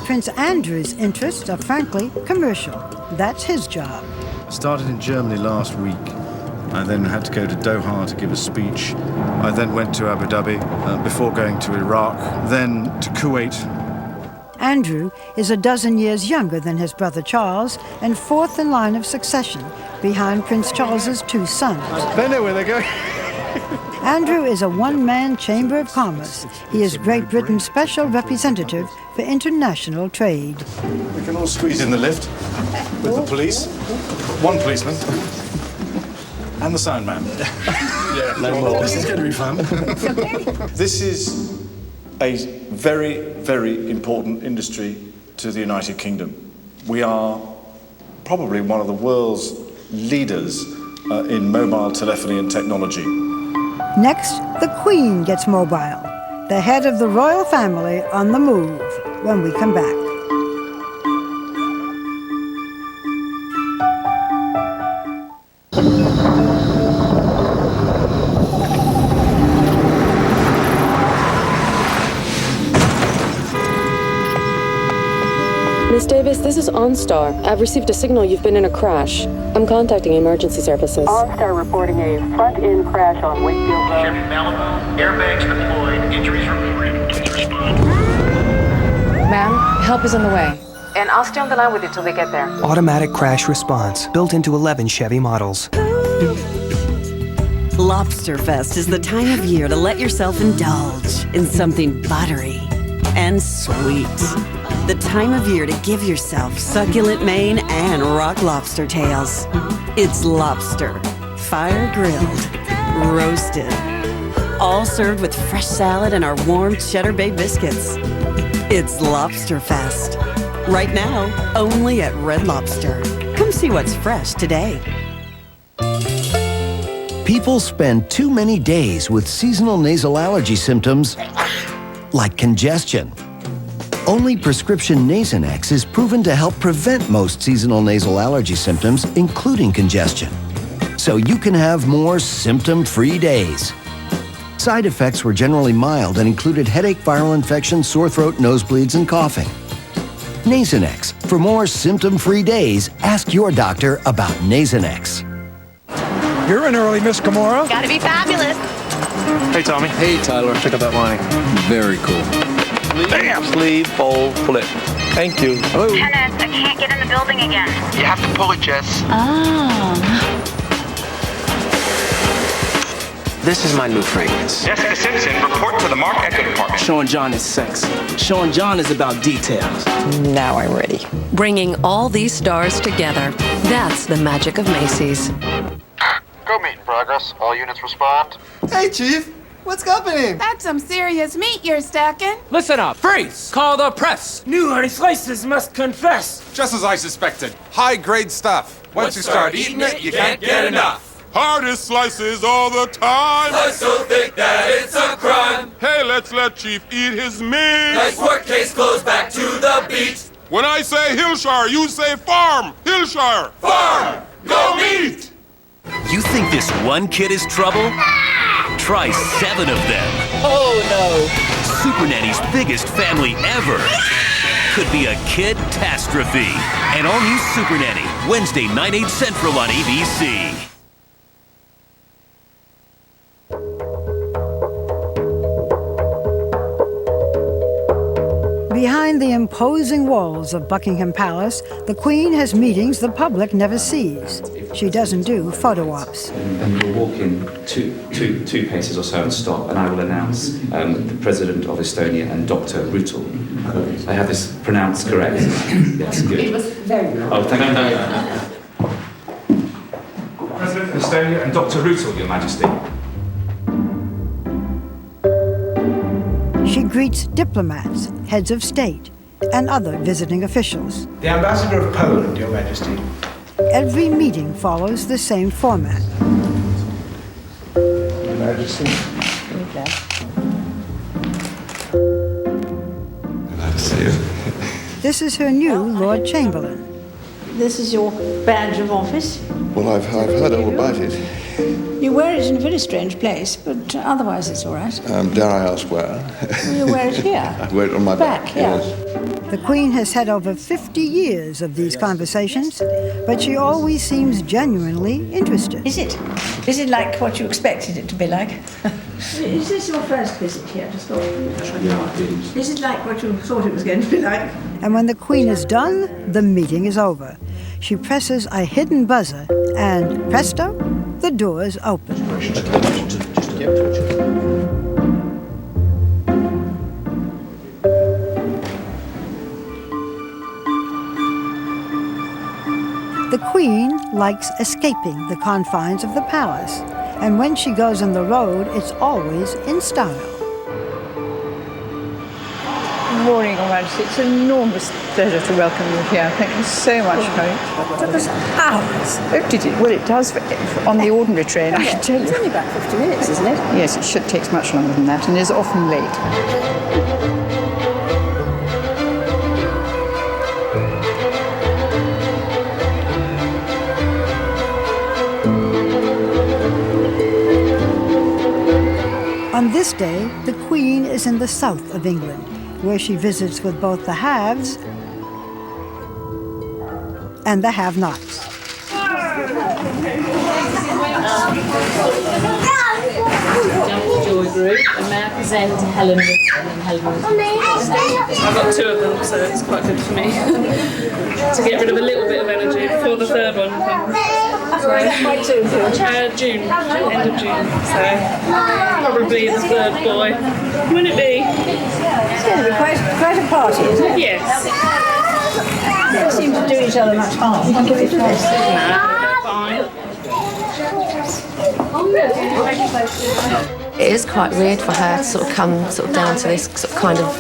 Speaker 11: Prince Andrew's interests are frankly commercial. That's his job.
Speaker 12: I started in Germany last week. I then had to go to Doha to give a speech. I then went to Abu Dhabi before going to Iraq, then to Kuwait.
Speaker 11: Andrew is a dozen years younger than his brother Charles and 4th in line of succession behind Prince Charles's 2 sons.
Speaker 12: They know where they're going.
Speaker 11: Andrew is a one-man chamber of commerce. He is Great Britain's special representative for international trade.
Speaker 12: We can all squeeze in the lift with the police, 1 policeman, and the sound man. Yeah, no more. This is going to be fun. This is a very, very important industry to the United Kingdom. We are probably one of the world's leaders in mobile telephony and technology.
Speaker 11: Next, the Queen gets mobile. The head of the royal family on the move when we come back.
Speaker 16: Miss Davis, this is OnStar. I've received a signal you've been in a crash. I'm contacting emergency services.
Speaker 17: OnStar reporting a front-end crash on Wakefield Road.
Speaker 18: Chevy Malibu, airbags deployed, injuries reported. Please respond.
Speaker 16: Ma'am, help is on the way. And I'll stay on the line with you till they get there.
Speaker 19: Automatic crash response, built into 11 Chevy models.
Speaker 20: Lobsterfest is the time of year to let yourself indulge in something buttery and sweet. The time of year to give yourself succulent Maine and rock lobster tails. It's lobster, fire grilled, roasted, all served with fresh salad and our warm Cheddar Bay biscuits. It's Lobsterfest. Right now, only at Red Lobster. Come see what's fresh today.
Speaker 21: People spend too many days with seasonal nasal allergy symptoms like congestion. Only prescription Nasonex is proven to help prevent most seasonal nasal allergy symptoms, including congestion. So you can have more symptom-free days. Side effects were generally mild and included headache, viral infection, sore throat, nosebleeds, and coughing. Nasonex. For more symptom-free days, ask your doctor about Nasonex.
Speaker 22: You're in early, Miss Gamora.
Speaker 23: Gotta be fabulous.
Speaker 12: Hey, Tommy.
Speaker 1: Hey, Tyler.
Speaker 12: Check out that wine.
Speaker 1: Very cool.
Speaker 12: Bam! Sleeve, fold, pull it. Thank you. Hello.
Speaker 2: Kenneth, I can't get in the building again.
Speaker 12: You have to pull it, Jess.
Speaker 1: This is my new fragrance.
Speaker 18: Jessica Simpson, report to the Mark Echo Department.
Speaker 1: Sean John is sexy. Sean John is about details.
Speaker 27: Now I'm ready.
Speaker 22: Bringing all these stars together. That's the magic of Macy's.
Speaker 18: Go meet in progress. All units respond.
Speaker 23: Hey, Chief. What's happening?
Speaker 24: That's some serious meat you're stacking.
Speaker 25: Listen up. Freeze! Call the press. New honey slices must confess.
Speaker 26: Just as I suspected. High-grade stuff. Once you start eating it, you can't get enough.
Speaker 28: Hardest slices all the time.
Speaker 29: I so think that it's a crime.
Speaker 28: Hey, let's let Chief eat his meat.
Speaker 29: Nice work, case closed, back to the beat.
Speaker 28: When I say Hillshire, you say farm. Hillshire.
Speaker 29: Farm. Go meat.
Speaker 30: You think this one kid is trouble? Try 7 of them.
Speaker 24: Oh, no.
Speaker 30: Super Nanny's biggest family ever. Could be a kid-tastrophe. An all-new Super Nanny, Wednesday, 9/8 Central on ABC.
Speaker 11: Behind the imposing walls of Buckingham Palace, the Queen has meetings the public never sees. She doesn't do photo ops.
Speaker 31: And we'll walk in two paces or so and stop, and I will announce the President of Estonia and Dr. Rutel. I have this pronounced correct? Yes, good.
Speaker 24: It was very good.
Speaker 31: Oh, thank you. President of Estonia and Dr. Rutel, Your Majesty.
Speaker 11: She greets diplomats, heads of state, and other visiting officials.
Speaker 32: The Ambassador of Poland, Your Majesty.
Speaker 11: Every meeting follows the same format.
Speaker 32: Your Majesty.
Speaker 10: Glad to see you.
Speaker 11: This is her new Lord Chamberlain.
Speaker 27: This is your badge of office.
Speaker 10: Well, I've heard all about it.
Speaker 27: You wear it in a very strange place, but otherwise it's all right.
Speaker 10: Dare I ask where?
Speaker 27: You wear it here.
Speaker 10: I wear it on my back.
Speaker 27: Yeah.
Speaker 10: Yes.
Speaker 11: The Queen has had over 50 years of these conversations, but she always seems genuinely interested.
Speaker 27: Is it? Is it like what you expected it to be like? Is this your first visit here? Just thought. Is it like what you thought it was going to be like?
Speaker 11: And when the Queen is done, the meeting is over. She presses a hidden buzzer, and presto, the doors open. The Queen likes escaping the confines of the palace, and when she goes on the road, it's always in style.
Speaker 27: Good morning, Your Majesty. It's an enormous pleasure to welcome you here. Thank you so much for it. It took us hours. Oh, did it? Well, it does on the ordinary train, I can tell you. It's only about 50 minutes, isn't it? Yes, it should take much longer than that, and is often late.
Speaker 11: On this day, the Queen is in the south of England, where she visits with both the haves and the have-nots.
Speaker 33: Joy Group, and may I present Helen and Helen.
Speaker 34: I've got 2 of them, so it's quite good for me to get rid of a little bit of energy before the third one comes. June, end of June, so probably the third boy. Wouldn't it be?
Speaker 27: It's going to be quite a party, isn't it?
Speaker 34: Yes.
Speaker 27: They don't seem to do each other much harm.
Speaker 34: No, fine.
Speaker 22: It is quite weird for her to sort of come down to this sort of kind of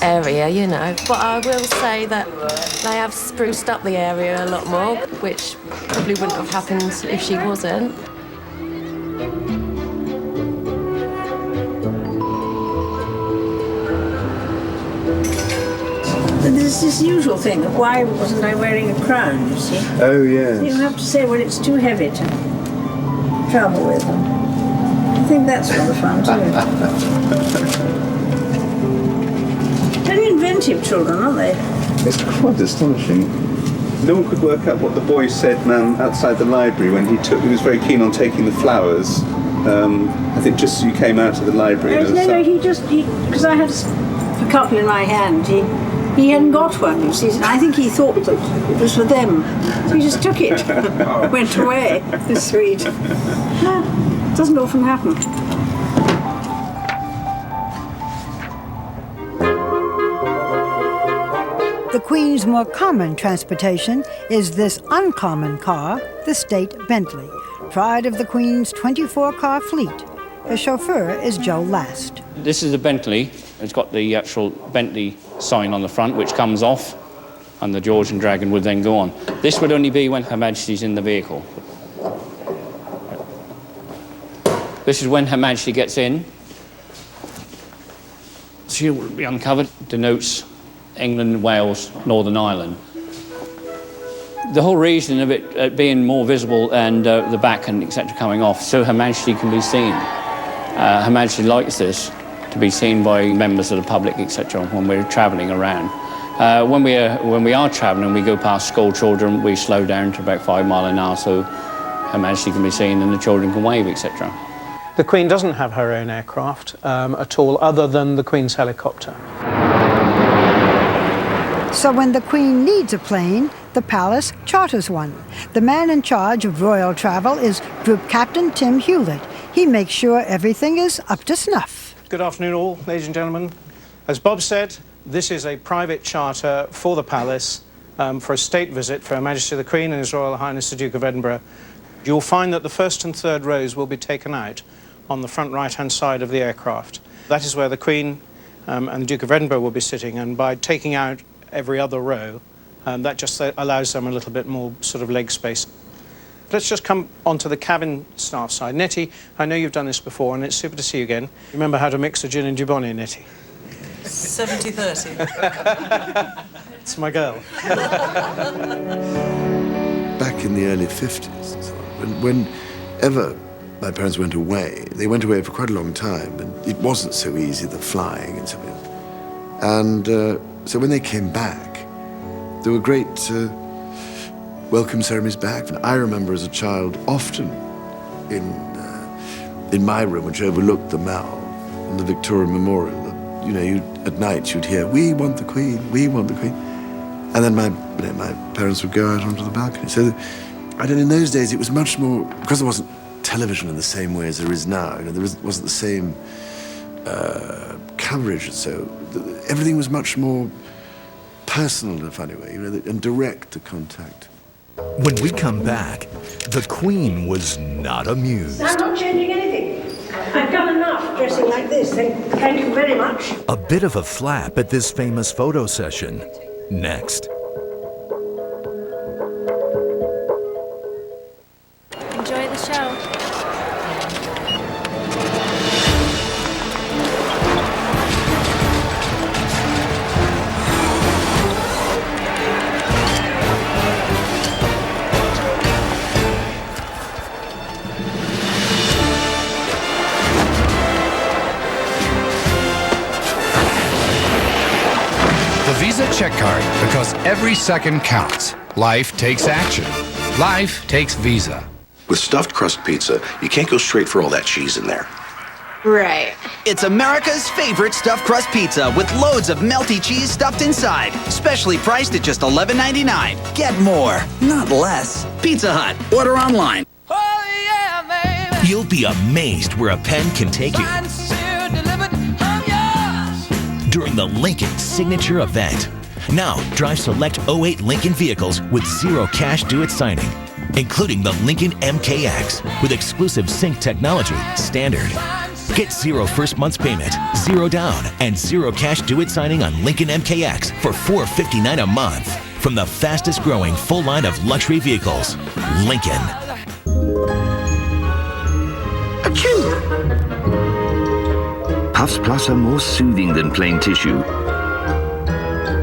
Speaker 22: area, you know. But I will say that they have spruced up the area a lot more, which probably wouldn't have happened if she wasn't.
Speaker 27: There's this usual thing of why wasn't I wearing a crown, you see?
Speaker 10: Oh, yes.
Speaker 27: You have to say, well, it's too heavy to travel with them. I think that's rather fun, too. Very inventive children, aren't they?
Speaker 12: It's quite astonishing. No one could work out what the boy said outside the library when he was very keen on taking the flowers
Speaker 3: I think just you came out to the library.
Speaker 27: No, because I had a couple in my hand. He hadn't got one, you see, and I think he thought that it was for them. So he just took it, went away. It's sweet. No, it doesn't often happen.
Speaker 11: The Queen's more common transportation is this uncommon car, the State Bentley, pride of the Queen's 24-car fleet. The chauffeur is Joe Last.
Speaker 4: This is a Bentley. It's got the actual Bentley sign on the front, which comes off, and the George and Dragon would then go on. This would only be when Her Majesty's in the vehicle. This is when Her Majesty gets in. She'll be uncovered, denotes England, Wales, Northern Ireland. The whole reason of it being more visible and the back and etc. coming off, so Her Majesty can be seen. Her Majesty likes this, to be seen by members of the public, etc. when we're travelling around. When we are travelling, we go past school children, we slow down to about 5 miles an hour so Her Majesty can be seen and the children can wave, etc.
Speaker 32: The Queen doesn't have her own aircraft at all, other than the Queen's helicopter.
Speaker 11: So when the Queen needs a plane, the palace charters one. The man in charge of royal travel is Group Captain Tim Hewlett. He makes sure everything is up to snuff.
Speaker 32: Good afternoon all, ladies and gentlemen. As Bob said, this is a private charter for the palace for a state visit for Her Majesty the Queen and His Royal Highness the Duke of Edinburgh. You'll find that the first and third rows will be taken out on the front right-hand side of the aircraft. That is where the Queen and the Duke of Edinburgh will be sitting, and by taking out every other row, that just allows them a little bit more sort of leg space. Let's just come onto the cabin staff side. Nettie, I know you've done this before, and it's super to see you again. Remember how to mix a gin and Dubonnet, Nettie?
Speaker 5: 70-30.
Speaker 32: It's my girl.
Speaker 10: Back in the early 50s, and so on, whenever my parents went away for quite a long time, and it wasn't so easy, the flying and so on. And so when they came back, there were great welcome ceremonies back. And I remember as a child often in my room, which overlooked the Mall and the Victoria Memorial, at night you'd hear, "We want the Queen, we want the Queen." And then my parents would go out onto the balcony. So in those days it was much more, because there wasn't television in the same way as there is now, there wasn't the same coverage, so everything was much more personal in a funny way, and direct to contact.
Speaker 6: When we come back, the Queen was not amused.
Speaker 27: I'm not changing anything. I've done enough dressing like this. Thank you very much.
Speaker 6: A bit of a flap at this famous photo session. Next.
Speaker 33: Enjoy the show.
Speaker 7: The Visa check card, because every second counts. Life takes action. Life takes Visa.
Speaker 8: With stuffed crust pizza, you can't go straight for all that cheese in there.
Speaker 33: Right.
Speaker 9: It's America's favorite stuffed crust pizza with loads of melty cheese stuffed inside. Specially priced at just $11.99. Get more, not less. Pizza Hut. Order online.
Speaker 30: You'll be amazed where a pen can take you during the Lincoln Signature Event. Now, drive select 08 Lincoln vehicles with zero cash due at signing, including the Lincoln MKX with exclusive sync technology, standard. Get zero first month's payment, zero down, and zero cash due at signing on Lincoln MKX for $459 a month from the fastest growing full line of luxury vehicles, Lincoln.
Speaker 13: Achoo! Puffs Plus are more soothing than plain tissue.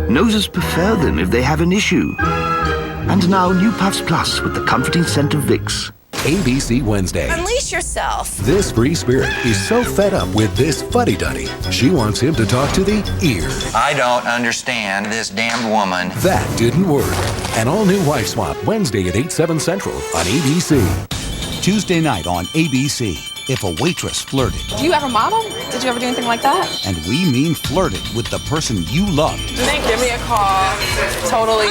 Speaker 13: Noses prefer them if they have an issue. And now new Puffs Plus with the comforting scent of Vicks.
Speaker 6: ABC Wednesday.
Speaker 33: Unleash yourself.
Speaker 6: This free spirit is so fed up with this fuddy-duddy, she wants him to talk to the ear.
Speaker 14: I don't understand this damned woman.
Speaker 6: That didn't work. An all-new Wife Swap, Wednesday at 8/7 Central on ABC.
Speaker 15: Tuesday night on ABC.
Speaker 1: if a waitress flirted.
Speaker 24: Do you ever model? Did you ever do anything like that?
Speaker 1: And we mean flirted with the person you love.
Speaker 24: Then give me a call. Totally.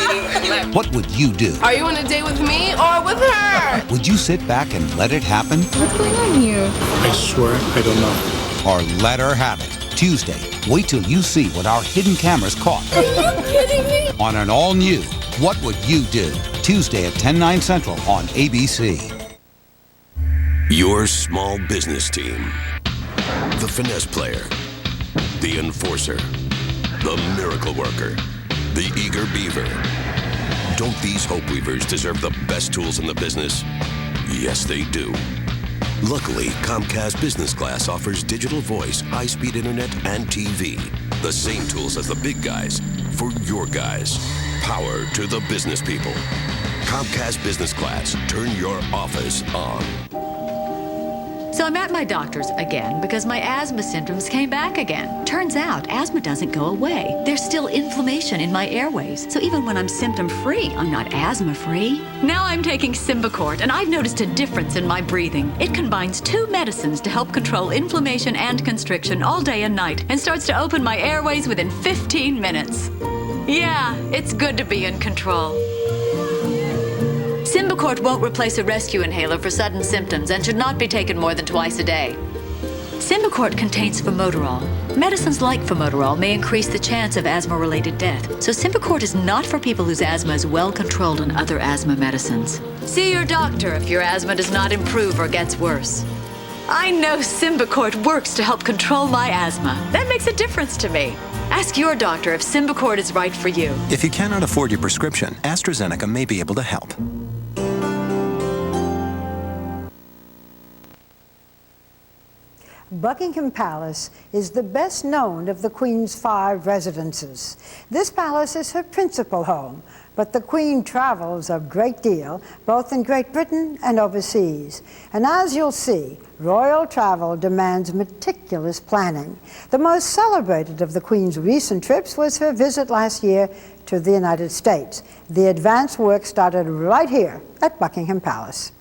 Speaker 1: What would you do?
Speaker 24: Are you on a date with me or with her?
Speaker 1: Would you sit back and let it happen?
Speaker 24: What's going on here?
Speaker 1: I swear I don't know. Or let her have it. Tuesday, wait till you see what our hidden cameras caught.
Speaker 24: Are you kidding me?
Speaker 1: On an all-new What Would You Do? Tuesday at 10/9 Central on ABC.
Speaker 2: Your small business team. The finesse player. The enforcer. The miracle worker. The eager beaver. Don't these hope weavers deserve the best tools in the business? Yes, they do. Luckily, Comcast Business Class offers digital voice, high-speed internet, and TV. The same tools as the big guys for your guys. Power to the business people. Comcast Business Class. Turn your office on.
Speaker 15: So I'm at my doctor's again because my asthma symptoms came back again. Turns out asthma doesn't go away. There's still inflammation in my airways. So even when I'm symptom-free, I'm not asthma-free. Now I'm taking Symbicort, and I've noticed a difference in my breathing. It combines 2 medicines to help control inflammation and constriction all day and night, and starts to open my airways within 15 minutes. Yeah, it's good to be in control. Symbicort won't replace a rescue inhaler for sudden symptoms and should not be taken more than twice a day. Symbicort contains formoterol. Medicines like formoterol may increase the chance of asthma-related death, so Symbicort is not for people whose asthma is well controlled on other asthma medicines. See your doctor if your asthma does not improve or gets worse. I know Symbicort works to help control my asthma. That makes a difference to me. Ask your doctor if Symbicort is right for you.
Speaker 16: If you cannot afford your prescription, AstraZeneca may be able to help.
Speaker 11: Buckingham Palace is the best known of the Queen's 5 residences. This palace is her principal home, but the Queen travels a great deal, both in Great Britain and overseas. And as you'll see, royal travel demands meticulous planning. The most celebrated of the Queen's recent trips was her visit last year to the United States. The advance work started right here at Buckingham Palace.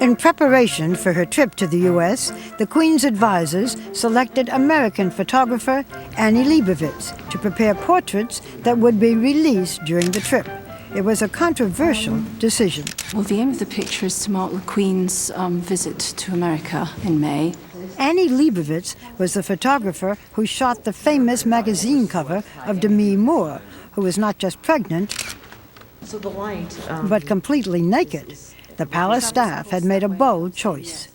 Speaker 11: In preparation for her trip to the U.S., the Queen's advisors selected American photographer Annie Leibovitz to prepare portraits that would be released during the trip. It was a controversial decision.
Speaker 17: Well, the aim of the picture is to mark the Queen's visit to America in May.
Speaker 11: Annie Leibovitz was the photographer who shot the famous magazine cover of Demi Moore, who was not just pregnant, but completely naked. The palace staff had made a bold choice.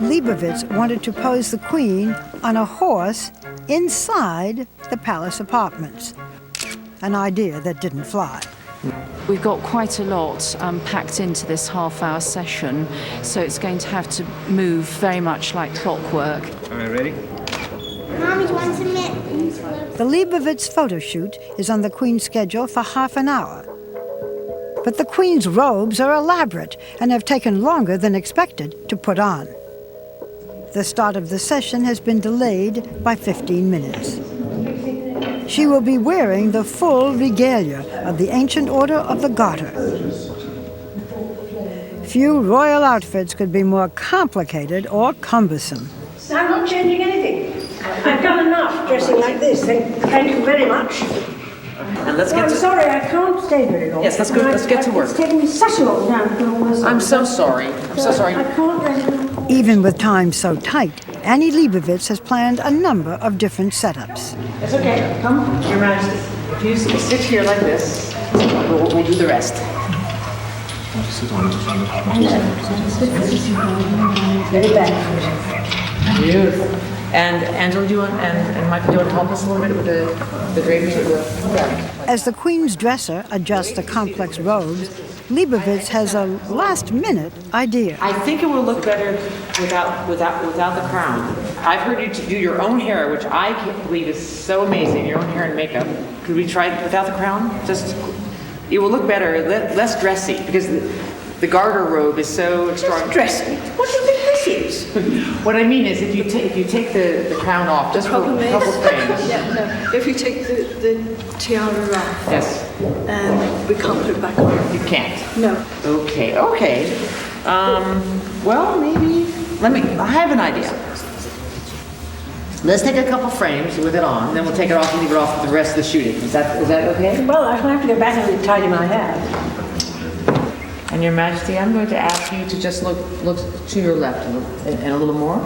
Speaker 11: Leibovitz wanted to pose the Queen on a horse inside the palace apartments, an idea that didn't fly.
Speaker 17: We've got quite a lot packed into this half-hour session, so it's going to have to move very much like clockwork.
Speaker 18: All right, ready?
Speaker 11: Mommy, do you want some mittens? The Leibovitz photo shoot is on the Queen's schedule for half an hour. But the Queen's robes are elaborate and have taken longer than expected to put on. The start of the session has been delayed by 15 minutes. She will be wearing the full regalia of the Ancient Order of the Garter. Few royal outfits could be more complicated or cumbersome.
Speaker 19: I'm not changing anything. I've done enough dressing like this. Thank you very much.
Speaker 20: And let's get
Speaker 19: I'm
Speaker 20: to...
Speaker 19: sorry, I can't stay very long.
Speaker 20: Yes, let's go. Let's get to work.
Speaker 19: It's taken me such a long time to put all this on.
Speaker 20: I'm so sorry. I'm so sorry.
Speaker 19: I can't really...
Speaker 11: Even with time so tight, Annie Leibovitz has planned a number of different setups.
Speaker 20: It's okay. Come, Your Majesty. If you sit here like this, we'll do the rest.
Speaker 19: Very bad.
Speaker 20: Beautiful. And Angela, do you want, and Michael, do you want to help us a little bit with the draping of the fabric?
Speaker 11: As the Queen's dresser adjusts the complex robes, Leibovitz has a last-minute idea.
Speaker 20: I think it will look better without the crown. I've heard you to do your own hair, which I believe is so amazing, your own hair and makeup. Could we try it without the crown? Just, it will look better, less dressy, because The garter robe is so extraordinary.
Speaker 19: Dressing. What do you think this is?
Speaker 20: What I mean is, if you take the crown off, just for a couple frames.
Speaker 19: Yeah, no. If you take the tiara off.
Speaker 20: Yes.
Speaker 19: We can't put it back on.
Speaker 20: You can't.
Speaker 19: No.
Speaker 20: Okay. Well, maybe. I have an idea. Let's take a couple frames with it on, then we'll take it off and leave it off for the rest of the shooting. Is that okay?
Speaker 19: Well, I have to go back and tidy my hair.
Speaker 20: And Your Majesty, I'm going to ask you to just look to your left and a little more.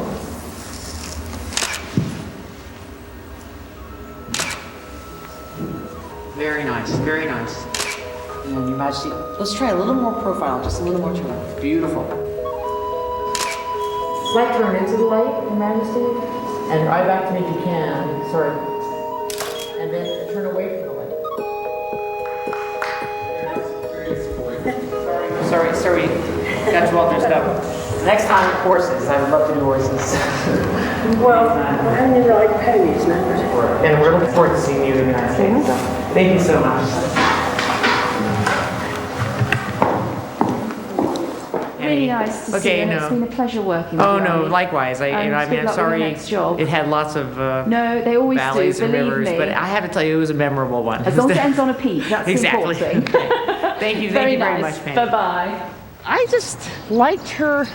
Speaker 20: Very nice, very nice. And Your Majesty, let's try a little more profile, just a little more to the left. Beautiful. Slight turn into the light, Your Majesty. And eye back to me if you can. Sorry. And then turn away from the light. Sorry. Got you all messed up. Next time, horses. I would love to do horses.
Speaker 19: Well, I only ride ponies now.
Speaker 20: And we're looking forward to seeing you in the United States. So, thank you so much.
Speaker 17: Really nice to see you. It's been a pleasure working with you.
Speaker 20: Oh no, likewise. I'm sorry. It had lots of
Speaker 17: no, they always
Speaker 20: valleys
Speaker 17: do,
Speaker 20: and rivers,
Speaker 17: me.
Speaker 20: but I have to tell you, it was a memorable one.
Speaker 17: As long as it ends on a peak, that's
Speaker 20: exactly.
Speaker 17: the important thing.
Speaker 20: Thank you
Speaker 17: very
Speaker 20: much,
Speaker 17: nice.
Speaker 20: Penny.
Speaker 17: Bye-bye.
Speaker 20: I just liked her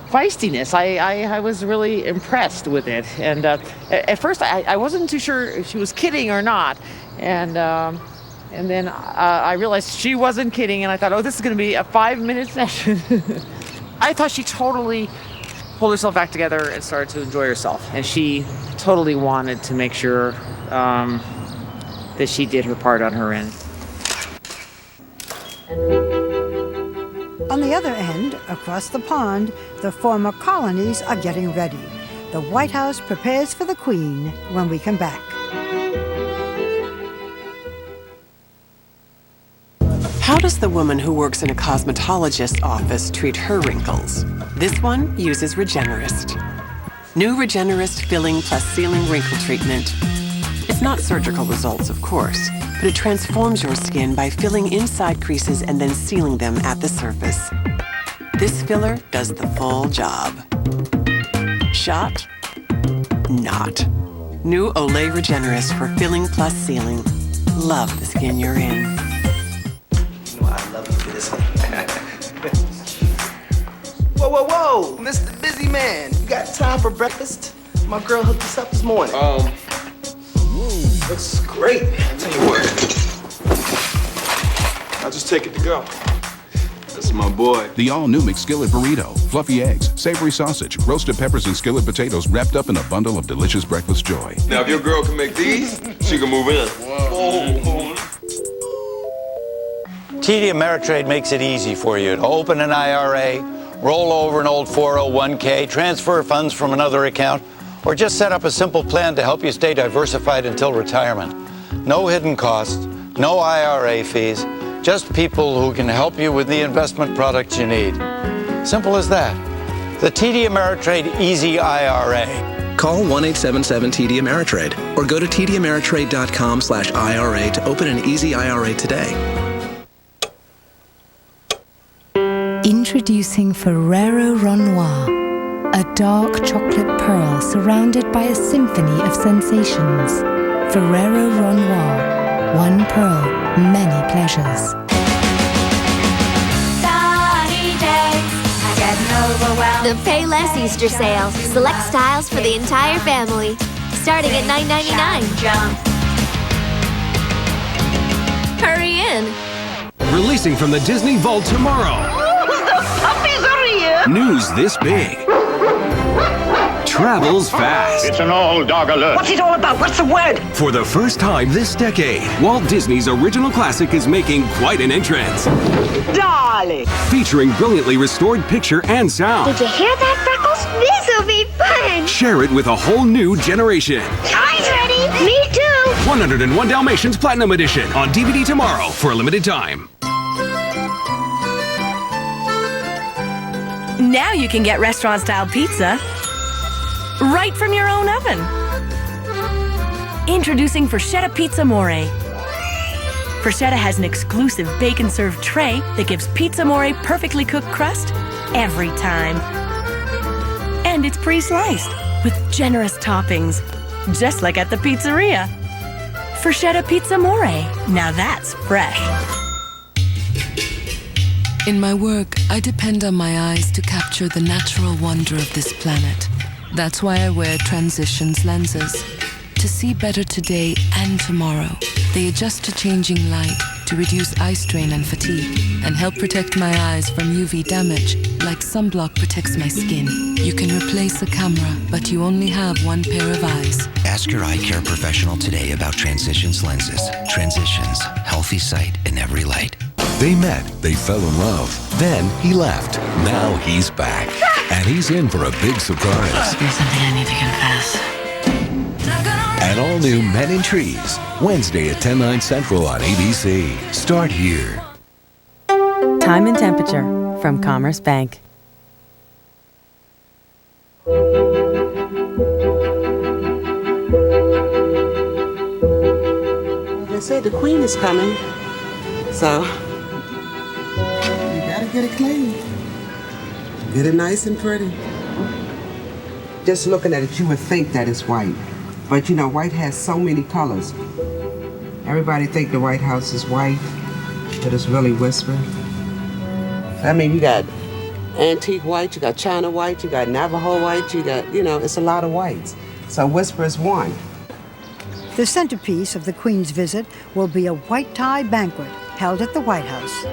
Speaker 20: feistiness. I was really impressed with it, and at first I wasn't too sure if she was kidding or not, and then I realized she wasn't kidding, and I thought, oh, this is going to be a 5-minute session. I thought she totally pulled herself back together and started to enjoy herself, and she totally wanted to make sure that she did her part on her end.
Speaker 11: On the other end, across the pond, the former colonies are getting ready. The White House prepares for the Queen when we come back.
Speaker 3: How does the woman who works in a cosmetologist's office treat her wrinkles? This one uses Regenerist. New Regenerist Filling Plus Sealing Wrinkle Treatment. It's not surgical results, of course, but it transforms your skin by filling inside creases and then sealing them at the surface. This filler does the full job. Shot? Not. New Olay Regenerist for Filling Plus Sealing. Love the skin you're in.
Speaker 4: I love you for this. Whoa, Mr. Busy Man. You got time for breakfast? My girl hooked us up this morning. Looks great. I'll tell you what.
Speaker 5: I'll just take it to go. That's my boy.
Speaker 1: The all-new McSkillet Burrito. Fluffy eggs, savory sausage, roasted peppers, and skillet potatoes wrapped up in a bundle of delicious breakfast joy.
Speaker 5: Now, if your girl can make these, she can move in. Whoa.
Speaker 12: TD Ameritrade makes it easy for you to open an IRA, roll over an old 401k, transfer funds from another account, or just set up a simple plan to help you stay diversified until retirement. No hidden costs, no IRA fees, just people who can help you with the investment products you need. Simple as that. The TD Ameritrade Easy IRA.
Speaker 16: Call 1-877-TD Ameritrade or go to tdameritrade.com/IRA to open an easy IRA today.
Speaker 18: Introducing Ferrero Rocher, a dark chocolate pearl surrounded by a symphony of sensations. Ferrero Rocher, one pearl, many pleasures.
Speaker 21: The Pay Less Easter Sale. Select styles for the entire family. Starting at $9.99. Hurry in.
Speaker 22: Releasing from the Disney Vault tomorrow.
Speaker 19: The puppies are here!
Speaker 22: News this big. Travels fast.
Speaker 19: It's an all-dog alert. What's it all about? What's the word?
Speaker 22: For the first time this decade, Walt Disney's original classic is making quite an entrance.
Speaker 19: Darling!
Speaker 22: Featuring brilliantly restored picture and sound.
Speaker 21: Did you hear that, Freckles? This'll be fun!
Speaker 22: Share it with a whole new generation.
Speaker 21: I'm ready! Me too!
Speaker 22: 101 Dalmatians Platinum Edition on DVD tomorrow for a limited time.
Speaker 23: Now you can get restaurant-style pizza right from your own oven. Introducing Freschetta Pizza More. Freschetta has an exclusive bacon-served tray that gives Pizza More perfectly cooked crust every time. And it's pre-sliced with generous toppings, just like at the pizzeria. Freschetta Pizza More. Now that's fresh.
Speaker 7: In my work, I depend on my eyes to capture the natural wonder of this planet. That's why I wear Transitions lenses. To see better today and tomorrow, they adjust to changing light to reduce eye strain and fatigue and help protect my eyes from UV damage, like sunblock protects my skin. You can replace a camera, but you only have one pair of eyes.
Speaker 8: Ask your eye care professional today about Transitions lenses. Transitions, healthy sight in every light.
Speaker 6: They met, they fell in love. Then he left. Now he's back. And he's in for a big surprise.
Speaker 23: There's something I need to confess.
Speaker 6: An all-new Men in Trees. Wednesday at 10/9 Central on ABC. Start here.
Speaker 9: Time and temperature from Commerce Bank.
Speaker 10: They said the Queen is coming, so you gotta get it clean. Get it nice and pretty. Just looking at it, you would think that it's white. But you know, white has so many colors. Everybody think the White House is white, but it's really Whisper. I mean, you got antique white, you got China white, you got Navajo white, you got, you know, it's a lot of whites. So Whisper is one.
Speaker 11: The centerpiece of the Queen's visit will be a white tie banquet held at the White House.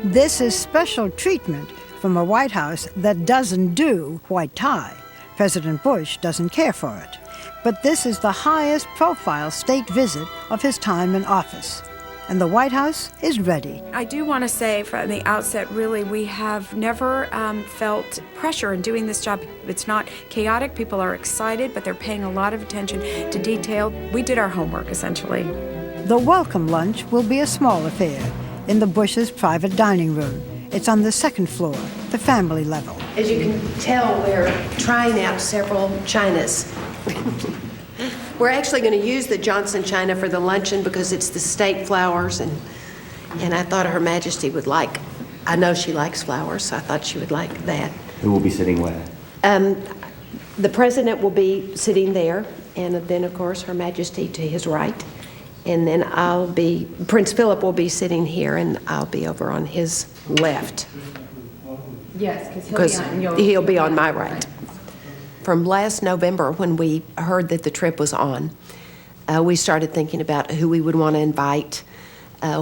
Speaker 11: This is special treatment from a White House that doesn't do white tie. President Bush doesn't care for it. But this is the highest profile state visit of his time in office. And the White House is ready.
Speaker 13: I do want to say from the outset, really, we have never felt pressure in doing this job. It's not chaotic. People are excited, but they're paying a lot of attention to detail. We did our homework, essentially.
Speaker 11: The welcome lunch will be a small affair in the Bush's private dining room. It's on the second floor, the family level.
Speaker 25: As you can tell, we're trying out several chinas. We're actually going to use the Johnson china for the luncheon because it's the state flowers, and I thought Her Majesty would like. I know she likes flowers, so I thought she would like that.
Speaker 26: Who will be sitting where?
Speaker 25: The president will be sitting there, and then of course Her Majesty to his right, and then Prince Philip will be sitting here, and I'll be over on his left.
Speaker 13: Yes, because
Speaker 25: he'll be on my right. From last November, when we heard that the trip was on, we started thinking about who we would want to invite,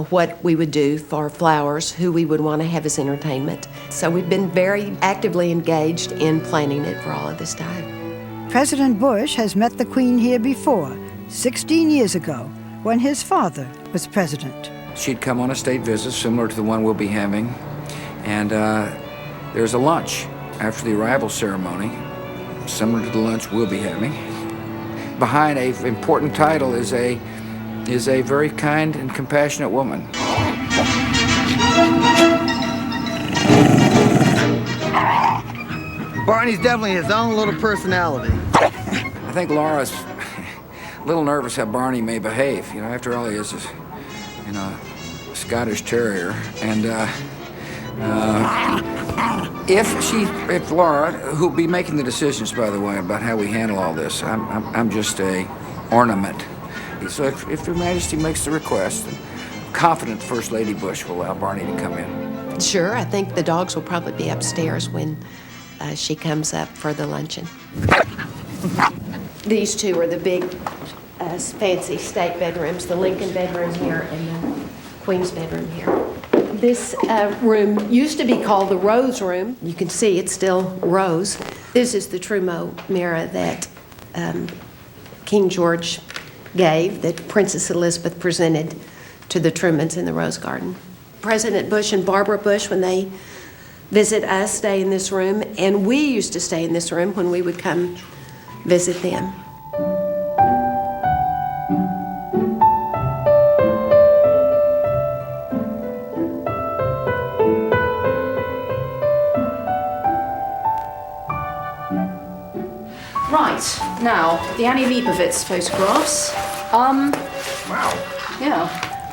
Speaker 25: what we would do for flowers, who we would want to have as entertainment. So we've been very actively engaged in planning it for all of this time.
Speaker 11: President Bush has met the Queen here before, 16 years ago, when his father was president.
Speaker 27: She'd come on a state visit similar to the one we'll be having, and there's a lunch after the arrival ceremony, similar to the lunch we'll be having. Behind an important title is a very kind and compassionate woman.
Speaker 4: Barney's definitely his own little personality.
Speaker 27: I think Laura's a little nervous how Barney may behave. You know, after all, he is a Scottish Terrier, and if Laura, who'll be making the decisions, by the way, about how we handle all this, I'm just a ornament. So if Her Majesty makes the request, I'm confident First Lady Bush will allow Barney to come in.
Speaker 25: Sure, I think the dogs will probably be upstairs when she comes up for the luncheon. These two are the big, fancy state bedrooms, the Lincoln bedroom here and the Queen's bedroom here. This room used to be called the Rose Room. You can see it's still rose. This is the Trumeau mirror that King George gave, that Princess Elizabeth presented to the Trumans in the Rose Garden. President Bush and Barbara Bush, when they visit us, stay in this room, and we used to stay in this room when we would come visit them.
Speaker 17: Right, now, the Annie Leibovitz photographs. Wow. Yeah.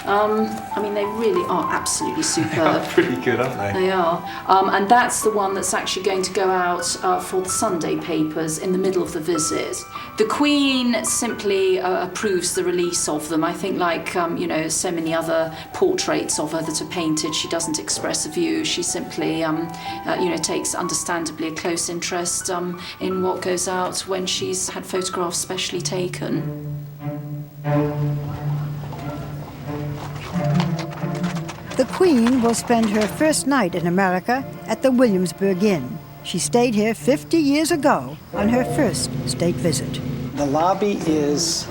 Speaker 17: I mean, they really are absolutely superb.
Speaker 2: Pretty good, aren't they?
Speaker 17: They are. And that's the one that's actually going to go out for the Sunday papers in the middle of the visit. The Queen simply approves the release of them. I think, like, you know, so many other portraits of her that are painted, she doesn't express a view. She simply, you know, takes understandably a close interest in what goes out when she's had photographs specially taken.
Speaker 11: The Queen will spend her first night in America at the Williamsburg Inn. She stayed here 50 years ago on her first state visit.
Speaker 3: The lobby is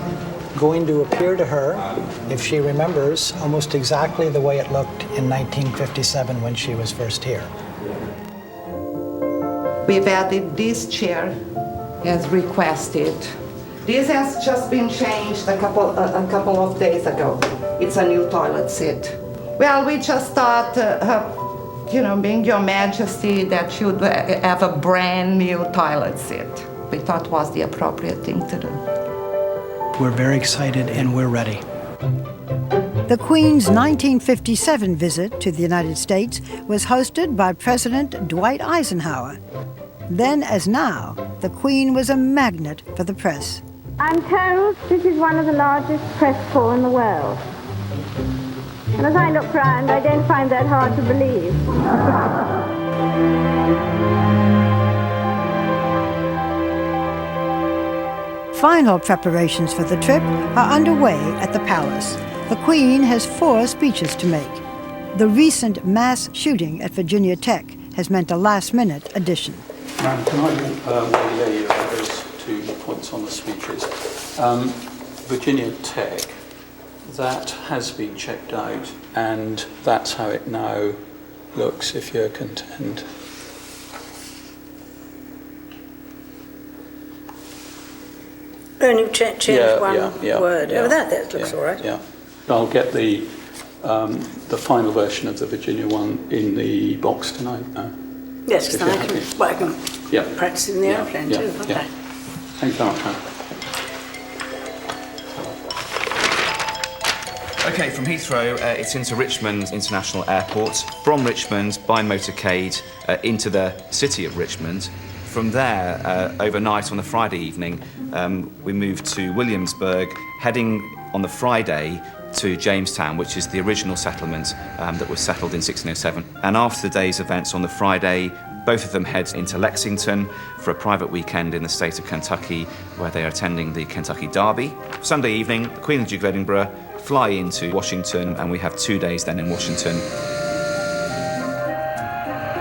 Speaker 3: going to appear to her, if she remembers, almost exactly the way it looked in 1957 when she was first here.
Speaker 14: We've added this chair as requested. This has just been changed a couple of days ago. It's a new toilet seat. Well, we just thought, you know, being Your Majesty, that you'd have a brand new toilet seat. We thought was the appropriate thing to do.
Speaker 3: We're very excited and we're ready.
Speaker 11: The Queen's 1957 visit to the United States was hosted by President Dwight Eisenhower. Then as now, the Queen was a magnet for the press.
Speaker 15: I'm told this is one of the largest press corps in the world. And as I look round, I don't find that hard to believe.
Speaker 11: Final preparations for the trip are underway at the palace. The Queen has 4 speeches to make. The recent mass shooting at Virginia Tech has meant a last-minute addition.
Speaker 20: Ma'am, can I relay you those 2 points on the speeches? Virginia Tech, that has been checked out, and that's how it now looks, if you're content.
Speaker 19: Only changed one word.
Speaker 20: Yeah,
Speaker 19: Oh, that looks all right.
Speaker 20: Yeah, I'll get the final version of the Virginia one in the box tonight now.
Speaker 19: Yes, because I can practice in the airplane too.
Speaker 20: Yeah. Thanks very much, man.
Speaker 24: Okay, from Heathrow, it's into Richmond International Airport. From Richmond, by motorcade, into the city of Richmond. From there, overnight on the Friday evening, we moved to Williamsburg, heading on the Friday to Jamestown, which is the original settlement that was settled in 1607. And after the day's events on the Friday, both of them head into Lexington for a private weekend in the state of Kentucky, where they are attending the Kentucky Derby. Sunday evening, the Queen and Duke of Edinburgh fly into Washington, and we have 2 days then in Washington.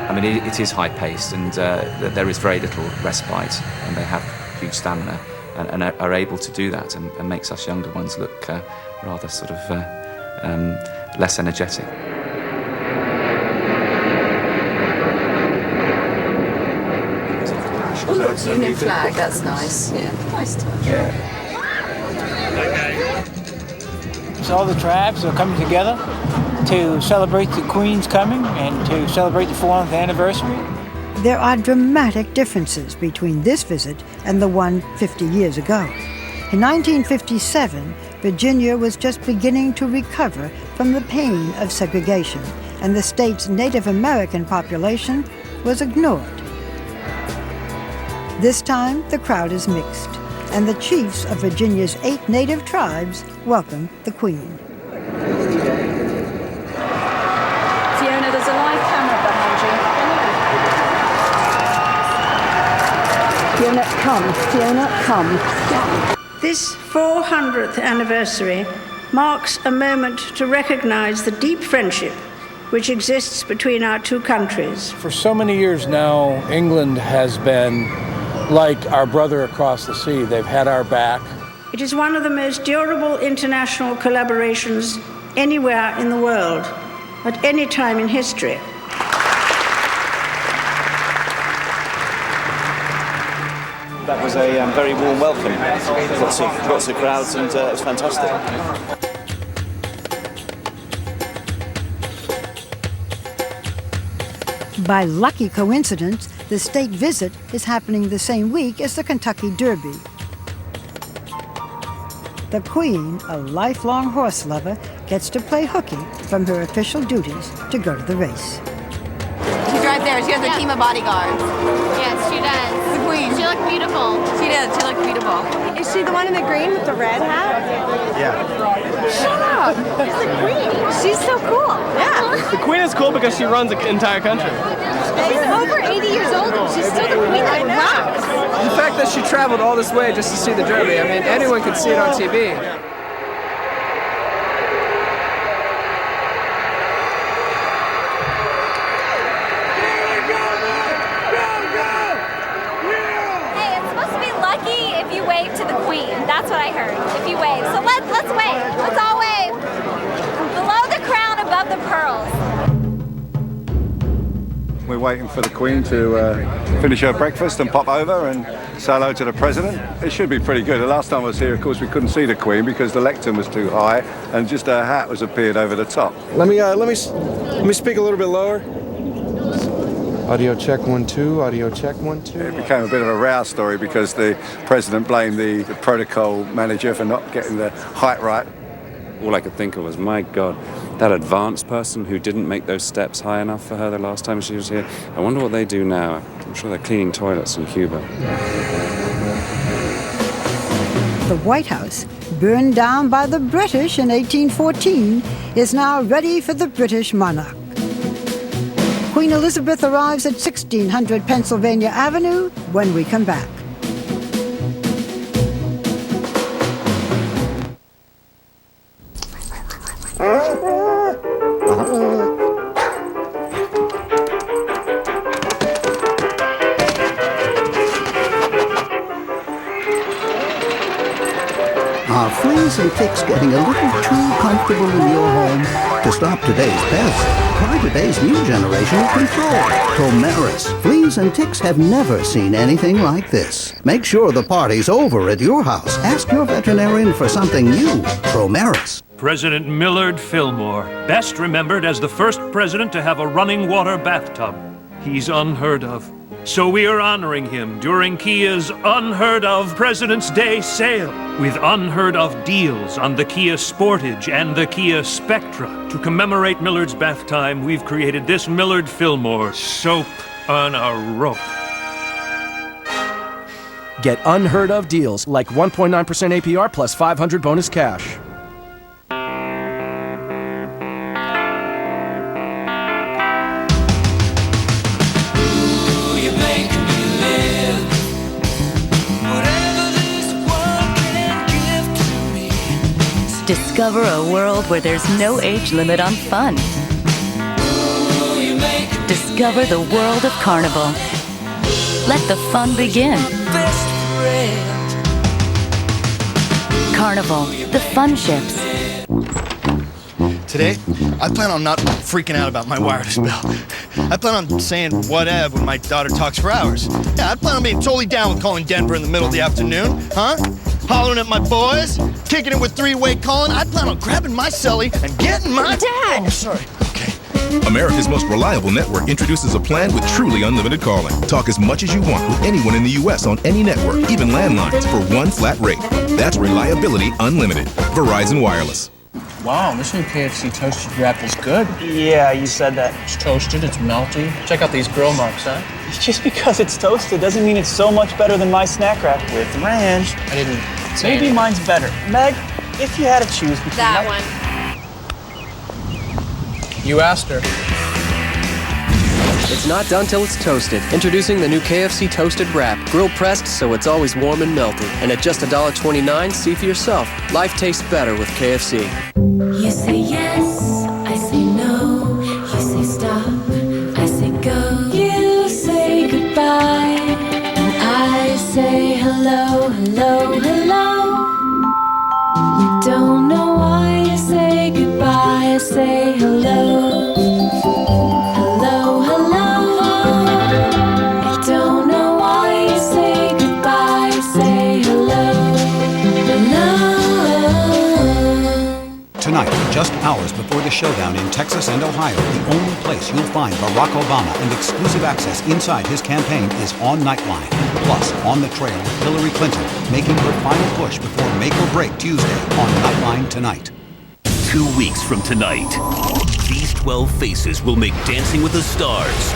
Speaker 24: I mean, it is high-paced, and there is very little respite, and they have huge stamina, and are able to do that, and makes us younger ones look rather sort of less energetic.
Speaker 17: Union flag, that's nice. Yeah, nice touch.
Speaker 26: So all the tribes are coming together to celebrate the Queen's coming and to celebrate the 400th anniversary.
Speaker 11: There are dramatic differences between this visit and the one 50 years ago. In 1957, Virginia was just beginning to recover from the pain of segregation, and the state's Native American population was ignored. This time, the crowd is mixed, and the chiefs of Virginia's 8 native tribes welcome the Queen.
Speaker 17: Fiona, there's a live camera behind you.
Speaker 19: Fiona, come. Fiona, come. This 400th anniversary marks a moment to recognize the deep friendship which exists between our 2 countries.
Speaker 26: For so many years now, England has been like our brother across the sea. They've had our back.
Speaker 19: It is one of the most durable international collaborations anywhere in the world, at any time in history.
Speaker 28: That was a very warm welcome. Lots of crowds, and it was fantastic.
Speaker 11: By lucky coincidence, the state visit is happening the same week as the Kentucky Derby. the Queen, a lifelong horse lover, gets to play hooky from her official duties to go to the race.
Speaker 1: She's right there. She has a team of bodyguards.
Speaker 25: Yes, she does.
Speaker 1: The Queen.
Speaker 25: She looked beautiful.
Speaker 1: She does. She looks beautiful.
Speaker 25: Is she the one in the green with the red hat?
Speaker 28: Yeah.
Speaker 25: Shut up! It's the Queen. She's so cool.
Speaker 1: Yeah.
Speaker 2: The Queen is cool because she runs the entire country.
Speaker 25: She's over 80 years old and she's still the Queen that rocks.
Speaker 2: The fact that she traveled all this way just to see the Derby, I mean, anyone could see it on TV.
Speaker 5: That's what I heard, if you wave. So let's wave. Let's all wave. Below the crown, above the pearls.
Speaker 12: We're waiting for the Queen to finish her breakfast and pop over and say hello to the President. It should be pretty good. The last time I was here, of course, we couldn't see the Queen because the lectern was too high and just her hat was appeared over the top.
Speaker 2: Let me speak a little bit lower.
Speaker 16: Audio check 1 2, audio check 1 2.
Speaker 12: It became a bit of a row story because the President blamed the protocol manager for not getting the height right.
Speaker 18: All I could think of was, my God, that advanced person who didn't make those steps high enough for her the last time she was here. I wonder what they do now. I'm sure they're cleaning toilets in Cuba.
Speaker 11: The White House, burned down by the British in 1814, is now ready for the British monarch. Queen Elizabeth arrives at 1600 Pennsylvania Avenue when we come back.
Speaker 21: Are fleas and ticks getting a little too comfortable in your home? To stop today's pests, try today's new generation of control, Tomeris. Fleas and ticks have never seen anything like this. Make sure the party's over at your house. Ask your veterinarian for something new, Tomeris.
Speaker 22: President Millard Fillmore, best remembered as the first president to have a running water bathtub. He's unheard of. So we are honoring him during Kia's Unheard Of President's Day sale with unheard of deals on the Kia Sportage and the Kia Spectra. To commemorate Millard's bath time, we've created this Millard Fillmore soap on a rope.
Speaker 29: Get unheard of deals like 1.9% APR plus 500 bonus cash.
Speaker 30: Discover a world where there's no age limit on fun. Discover the world of Carnival. Let the fun begin. Carnival, the fun ships.
Speaker 31: Today, I plan on not freaking out about my wireless bill. I plan on saying whatever when my daughter talks for hours. Yeah, I plan on being totally down with calling Denver in the middle of the afternoon, huh? Hollering at my boys, kicking it with three-way calling. I plan on grabbing my celly and getting my...
Speaker 32: Dad!
Speaker 31: Oh, sorry. Okay.
Speaker 32: America's most reliable network introduces a plan with truly unlimited calling. Talk as much as you want with anyone in the U.S. on any network, even landlines, for one flat rate. That's reliability unlimited. Verizon Wireless.
Speaker 33: Wow, this new KFC toasted wrap is good.
Speaker 2: Yeah, you said that.
Speaker 33: It's toasted, it's melty. Check out these grill marks, huh?
Speaker 2: Just because it's toasted doesn't mean it's so much better than my snack wrap with ranch.
Speaker 33: I didn't say
Speaker 2: Maybe
Speaker 33: anything.
Speaker 2: mine's better. Meg, if you had to choose between
Speaker 25: That one.
Speaker 33: You asked her.
Speaker 34: It's not done till it's toasted. Introducing the new KFC Toasted Wrap. Grill pressed so it's always warm and melted. And at just $1.29, see for yourself. Life tastes better with KFC.
Speaker 35: You say yes, I say no. You say stop, I say go. You say goodbye, and I say hello, hello, hello. You don't know why you say goodbye, I say hello. Hello, hello. I don't know why you say goodbye, I say hello, hello.
Speaker 3: Tonight, just hours before the showdown in Texas and Ohio, the only place you'll find Barack Obama and exclusive access inside his campaign is on Nightline. Plus, on the trail with Hillary Clinton, making her final push before Make or Break Tuesday on Nightline Tonight.
Speaker 4: 2 weeks from tonight, these 12 faces will make Dancing with the Stars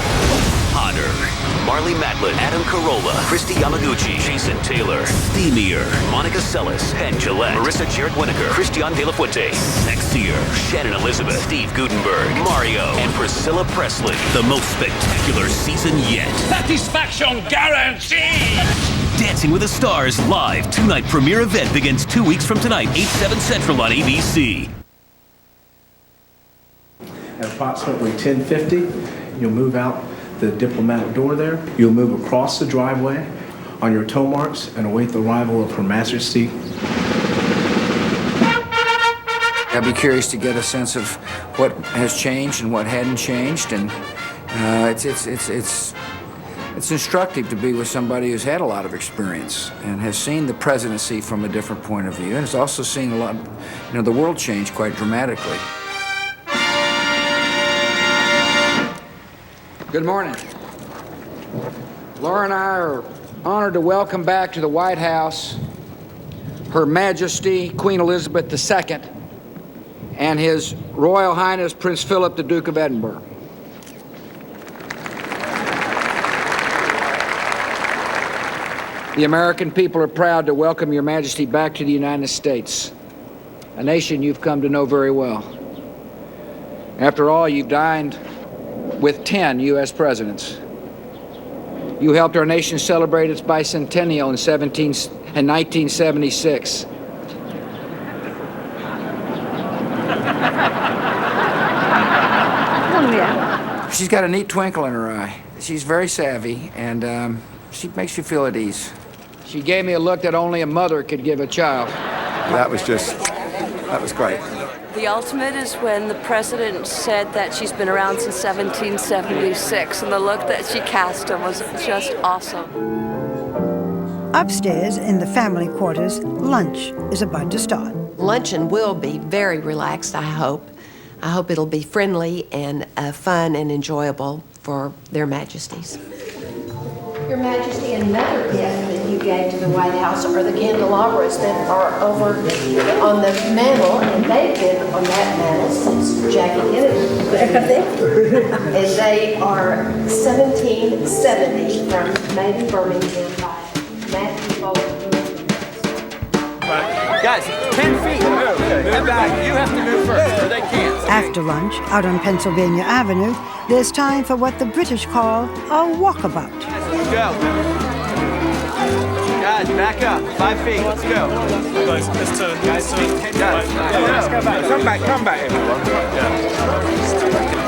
Speaker 4: hotter. Marley Matlin, Adam Carolla, Christy Yamaguchi, Jason Taylor, steamier. Monica Seles, Penn Jillette, Marissa Jared Winokur, Christian De La Fuente, sexier. Shannon Elizabeth, Steve Gutenberg, Mario, and Priscilla Presley. The most spectacular season yet.
Speaker 6: Satisfaction guaranteed!
Speaker 4: Dancing with the Stars live 2-night premiere event begins 2 weeks from tonight, 8/7 Central on ABC.
Speaker 7: At approximately 10:50, you'll move out the diplomatic door there. You'll move across the driveway on your toe marks and await the arrival of Her Majesty.
Speaker 8: I'd be curious to get a sense of what has changed and what hadn't changed, and it's instructive to be with somebody who's had a lot of experience and has seen the presidency from a different point of view, and has also seen a lot, the world change quite dramatically.
Speaker 9: Good morning. Laura and I are honored to welcome back to the White House Her Majesty Queen Elizabeth II and His Royal Highness Prince Philip, the Duke of Edinburgh. The American people are proud to welcome Your Majesty back to the United States, a nation you've come to know very well. After all, you've dined with 10 U.S. presidents. You helped our nation celebrate its bicentennial in 1976. She's got a neat twinkle in her eye. She's very savvy, and she makes you feel at ease. She gave me a look that only a mother could give a child.
Speaker 12: That was great.
Speaker 10: The ultimate is when the president said that she's been around since 1776, and the look that she cast him was just awesome.
Speaker 11: Upstairs in the family quarters, lunch is about to start.
Speaker 25: Luncheon will be very relaxed, I hope. I hope it'll be friendly and fun and enjoyable for their majesties. Your Majesty, another gift that you gave to the White House are the candelabras that are over on the mantle, and they've been on that mantle since Jackie Kennedy. And they are 1770 from made in Birmingham by Matthew Bowler.
Speaker 6: Guys, 10 feet. Move back. You have to move first, or they can't.
Speaker 11: After lunch, out on Pennsylvania Avenue, there's time for what the British call a walkabout.
Speaker 6: Let's go. Guys, back up. 5 feet. Let's go.
Speaker 2: Guys, let's turn.
Speaker 6: Guys, let's go back. Come back, everyone.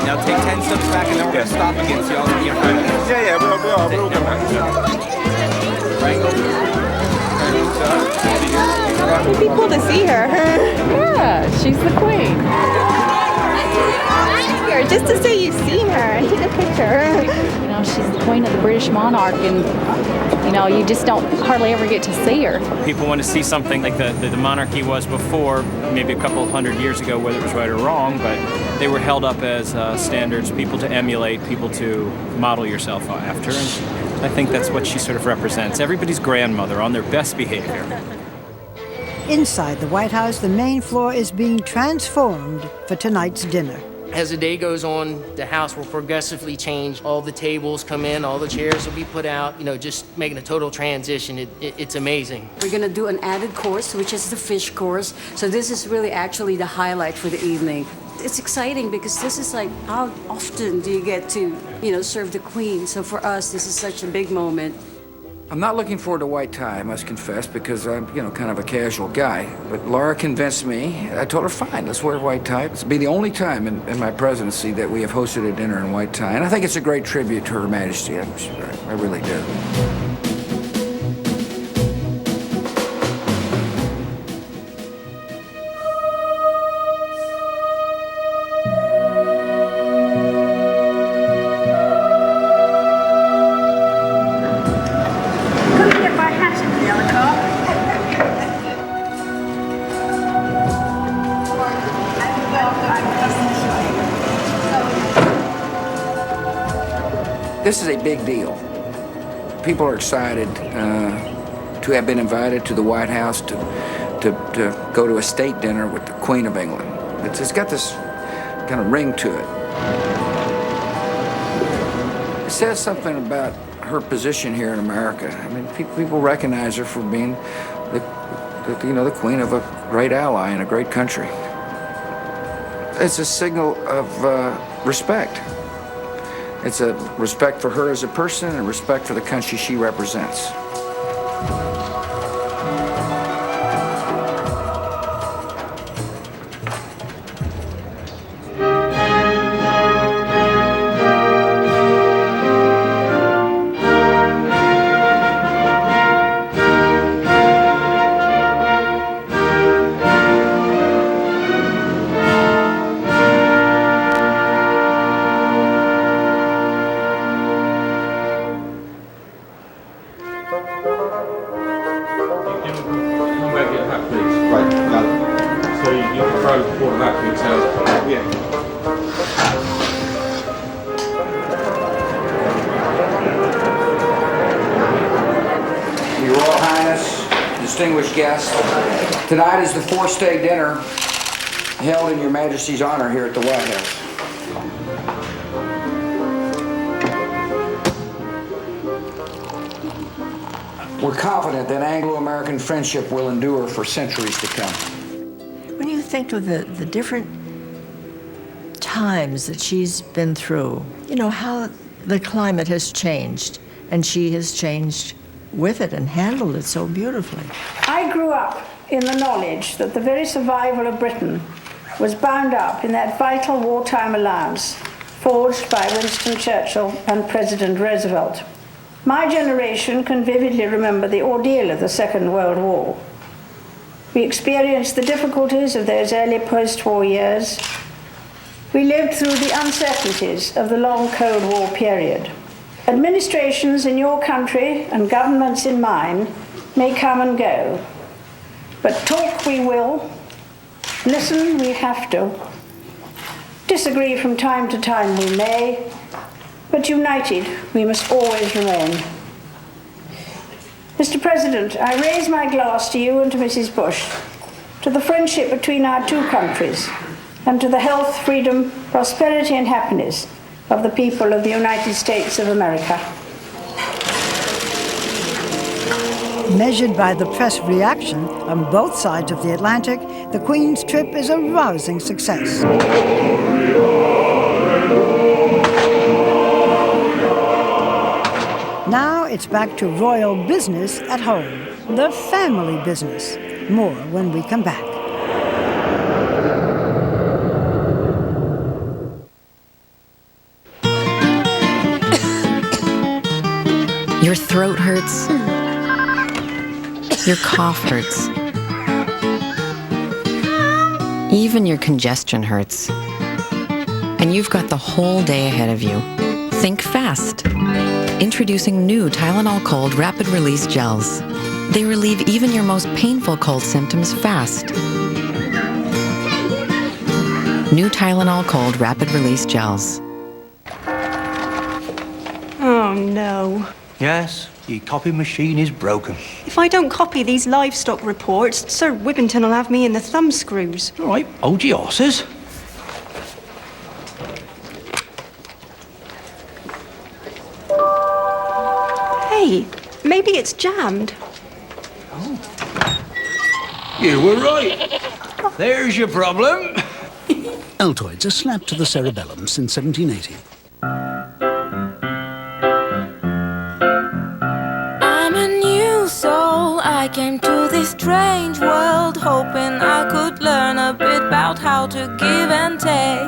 Speaker 6: Now take 10 steps back, and then we're going to stop against y'all. Yeah, we'll go back.
Speaker 1: It'd be cool to see her. Yeah, she's the queen. Just to say you've seen her, I need a picture.
Speaker 13: You know, she's the queen of the British monarch, and you just don't hardly ever get to see her.
Speaker 14: People want to see something like the monarchy was before, maybe a couple of hundred years ago, whether it was right or wrong, but they were held up as standards, people to emulate, people to model yourself after, and I think that's what she sort of represents. Everybody's grandmother on their best behavior.
Speaker 11: Inside the White House, the main floor is being transformed for tonight's dinner.
Speaker 15: As the day goes on, the house will progressively change. All the tables come in, all the chairs will be put out, just making a total transition. It's amazing.
Speaker 17: We're going to do an added course, which is the fish course. So this is really actually the highlight for the evening. It's exciting because this is like, how often do you get to, serve the Queen? So for us, this is such a big moment.
Speaker 8: I'm not looking forward to white tie, I must confess, because I'm, kind of a casual guy. But Laura convinced me. I told her, fine, let's wear white tie. It'll be the only time in my presidency that we have hosted a dinner in white tie. And I think it's a great tribute to Her Majesty. I really do. This is a big deal. People are excited to have been invited to the White House to go to a state dinner with the Queen of England. It's got this kind of ring to it. It says something about her position here in America. I mean, people recognize her for being the queen of a great ally in a great country. It's a signal of respect. It's a respect for her as a person and respect for the country she represents. Your Royal Highness, distinguished guests, tonight is the four-state dinner held in Your Majesty's honor here at the White House. We're confident that Anglo-American friendship will endure for centuries to come.
Speaker 5: When you think of the different times that she's been through, you know, how the climate has changed, and she has changed with it and handled it so beautifully.
Speaker 16: I grew up in the knowledge that the very survival of Britain was bound up in that vital wartime alliance forged by Winston Churchill and President Roosevelt. My generation can vividly remember the ordeal of the Second World War. We experienced the difficulties of those early post-war years. We lived through the uncertainties of the long Cold War period. Administrations in your country and governments in mine may come and go, but talk we will, listen we have to, disagree from time to time we may, but united we must always remain. Mr. President, I raise my glass to you and to Mrs. Bush, to the friendship between our two countries, and to the health, freedom, prosperity and happiness of the people of the United States of America.
Speaker 11: Measured by the press reaction on both sides of the Atlantic, the Queen's trip is a rousing success. Now it's back to royal business at home, the family business. More when we come back.
Speaker 18: Your throat hurts. Your cough hurts. Even your congestion hurts. And you've got the whole day ahead of you. Think fast. Introducing new Tylenol Cold Rapid Release Gels. They relieve even your most painful cold symptoms fast. New Tylenol Cold Rapid Release Gels.
Speaker 19: Oh no.
Speaker 20: Yes, the copy machine is broken.
Speaker 19: If I don't copy these livestock reports, Sir Wibbington will have me in the thumbscrews.
Speaker 20: All right, hold your horses.
Speaker 19: Hey, maybe it's jammed.
Speaker 20: You were right. There's your problem.
Speaker 21: Altoids, a slap to the cerebellum since 1780.
Speaker 35: I'm a new soul. I came to this strange world hoping I could learn a bit about how to give and take.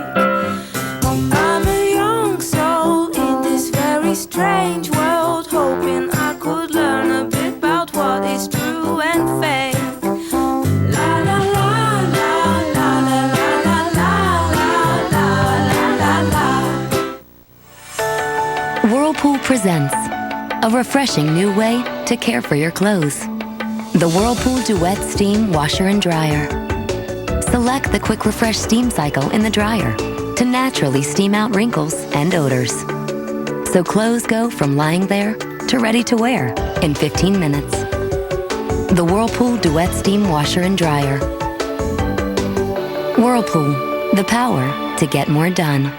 Speaker 35: I'm a young soul in this very strange world hoping I could learn a bit about what is true and fake. La la la la la la la la la la la la. Whirlpool presents a refreshing new way to care for your clothes. The Whirlpool Duet Steam Washer and Dryer. Select the Quick Refresh Steam Cycle in the dryer to naturally steam out wrinkles and odors.
Speaker 3: So clothes go from lying there to ready to wear in 15 minutes. The Whirlpool Duet Steam Washer and Dryer. Whirlpool, the power to get more done.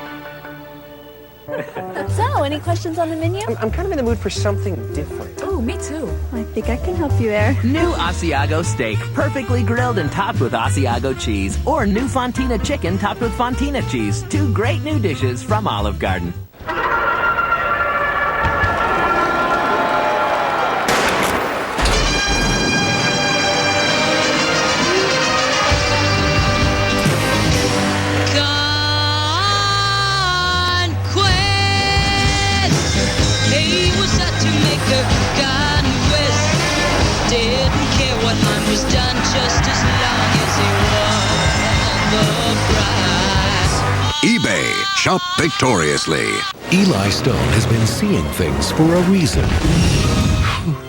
Speaker 4: So, any questions on the menu?
Speaker 7: I'm kind of in the mood for something different.
Speaker 4: Oh, me too. I think I can help you there.
Speaker 22: New Asiago steak, perfectly grilled and topped with Asiago cheese. Or new Fontina chicken topped with Fontina cheese. 2 great new dishes from Olive Garden.
Speaker 23: eBay. Shop victoriously.
Speaker 24: Eli Stone has been seeing things for a reason.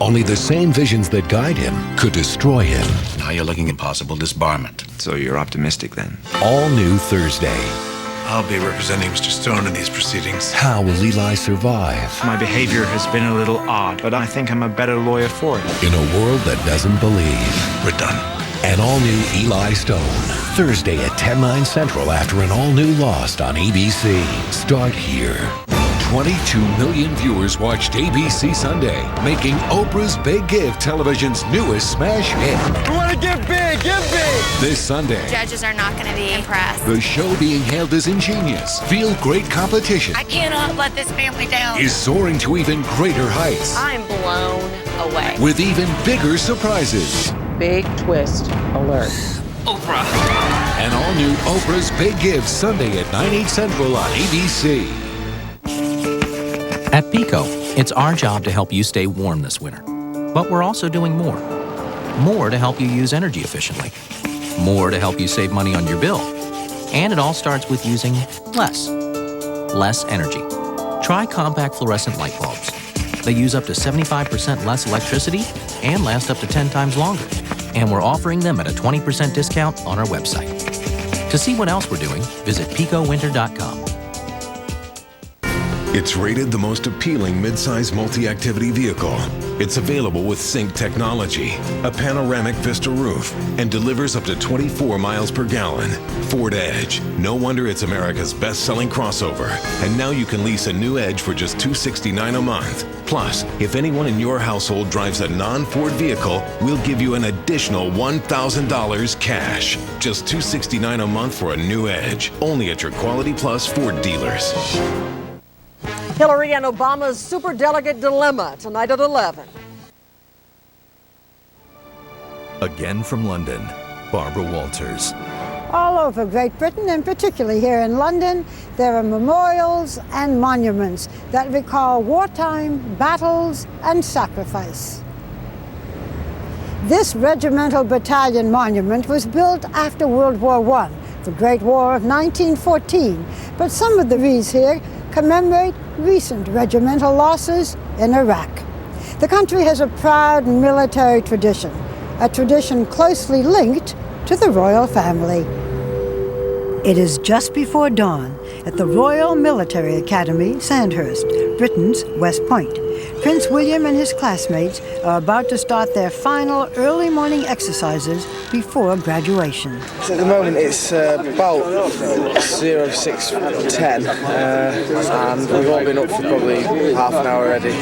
Speaker 24: Only the same visions that guide him could destroy him.
Speaker 26: Now you're looking at possible disbarment. So you're optimistic then?
Speaker 24: All new Thursday.
Speaker 26: I'll be representing Mr. Stone in these proceedings.
Speaker 24: How will Eli survive?
Speaker 27: My behavior has been a little odd, but I think I'm a better lawyer for it.
Speaker 24: In a world that doesn't believe.
Speaker 26: We're done.
Speaker 24: An all-new Eli Stone. Thursday at 10/9 Central after an all-new Lost on ABC. Start here. 22 million viewers watched ABC Sunday, making Oprah's Big Give television's newest smash hit.
Speaker 6: We want to give big, give big!
Speaker 24: This Sunday,
Speaker 28: Judges are not going to be impressed.
Speaker 24: the show being hailed as ingenious, feel great competition,
Speaker 28: I cannot let this family down.
Speaker 24: is soaring to even greater heights.
Speaker 28: I'm blown away.
Speaker 24: With even bigger surprises.
Speaker 29: Big twist alert.
Speaker 28: Oprah.
Speaker 24: An all-new Oprah's Big Give Sunday at 9/8 Central on ABC.
Speaker 30: At PECO, it's our job to help you stay warm this winter. But we're also doing more. More to help you use energy efficiently. More to help you save money on your bill. And it all starts with using less. Less energy. Try compact fluorescent light bulbs. They use up to 75% less electricity and last up to 10 times longer. And we're offering them at a 20% discount on our website. To see what else we're doing, visit PECOWinter.com.
Speaker 24: It's rated the most appealing midsize multi-activity vehicle. It's available with Sync technology, a panoramic Vista roof, and delivers up to 24 miles per gallon. Ford Edge. No wonder it's America's best-selling crossover. And now you can lease a new Edge for just $269 a month. Plus, if anyone in your household drives a non-Ford vehicle, we'll give you an additional $1,000 cash. Just $269 a month for a new Edge. Only at your Quality Plus Ford dealers.
Speaker 31: Hillary and Obama's superdelegate dilemma tonight at 11.
Speaker 32: Again from London, Barbara Walters.
Speaker 11: All over Great Britain, and particularly here in London, there are memorials and monuments that recall wartime battles and sacrifice. This regimental battalion monument was built after World War I, the Great War of 1914, but some of the wreaths here commemorate recent regimental losses in Iraq. The country has a proud military tradition, a tradition closely linked to the royal family. It is just before dawn at the Royal Military Academy, Sandhurst, Britain's West Point. Prince William and his classmates are about to start their final early morning exercises before graduation.
Speaker 6: So at the moment it's about 06:10 and we've all been up for probably half an hour already.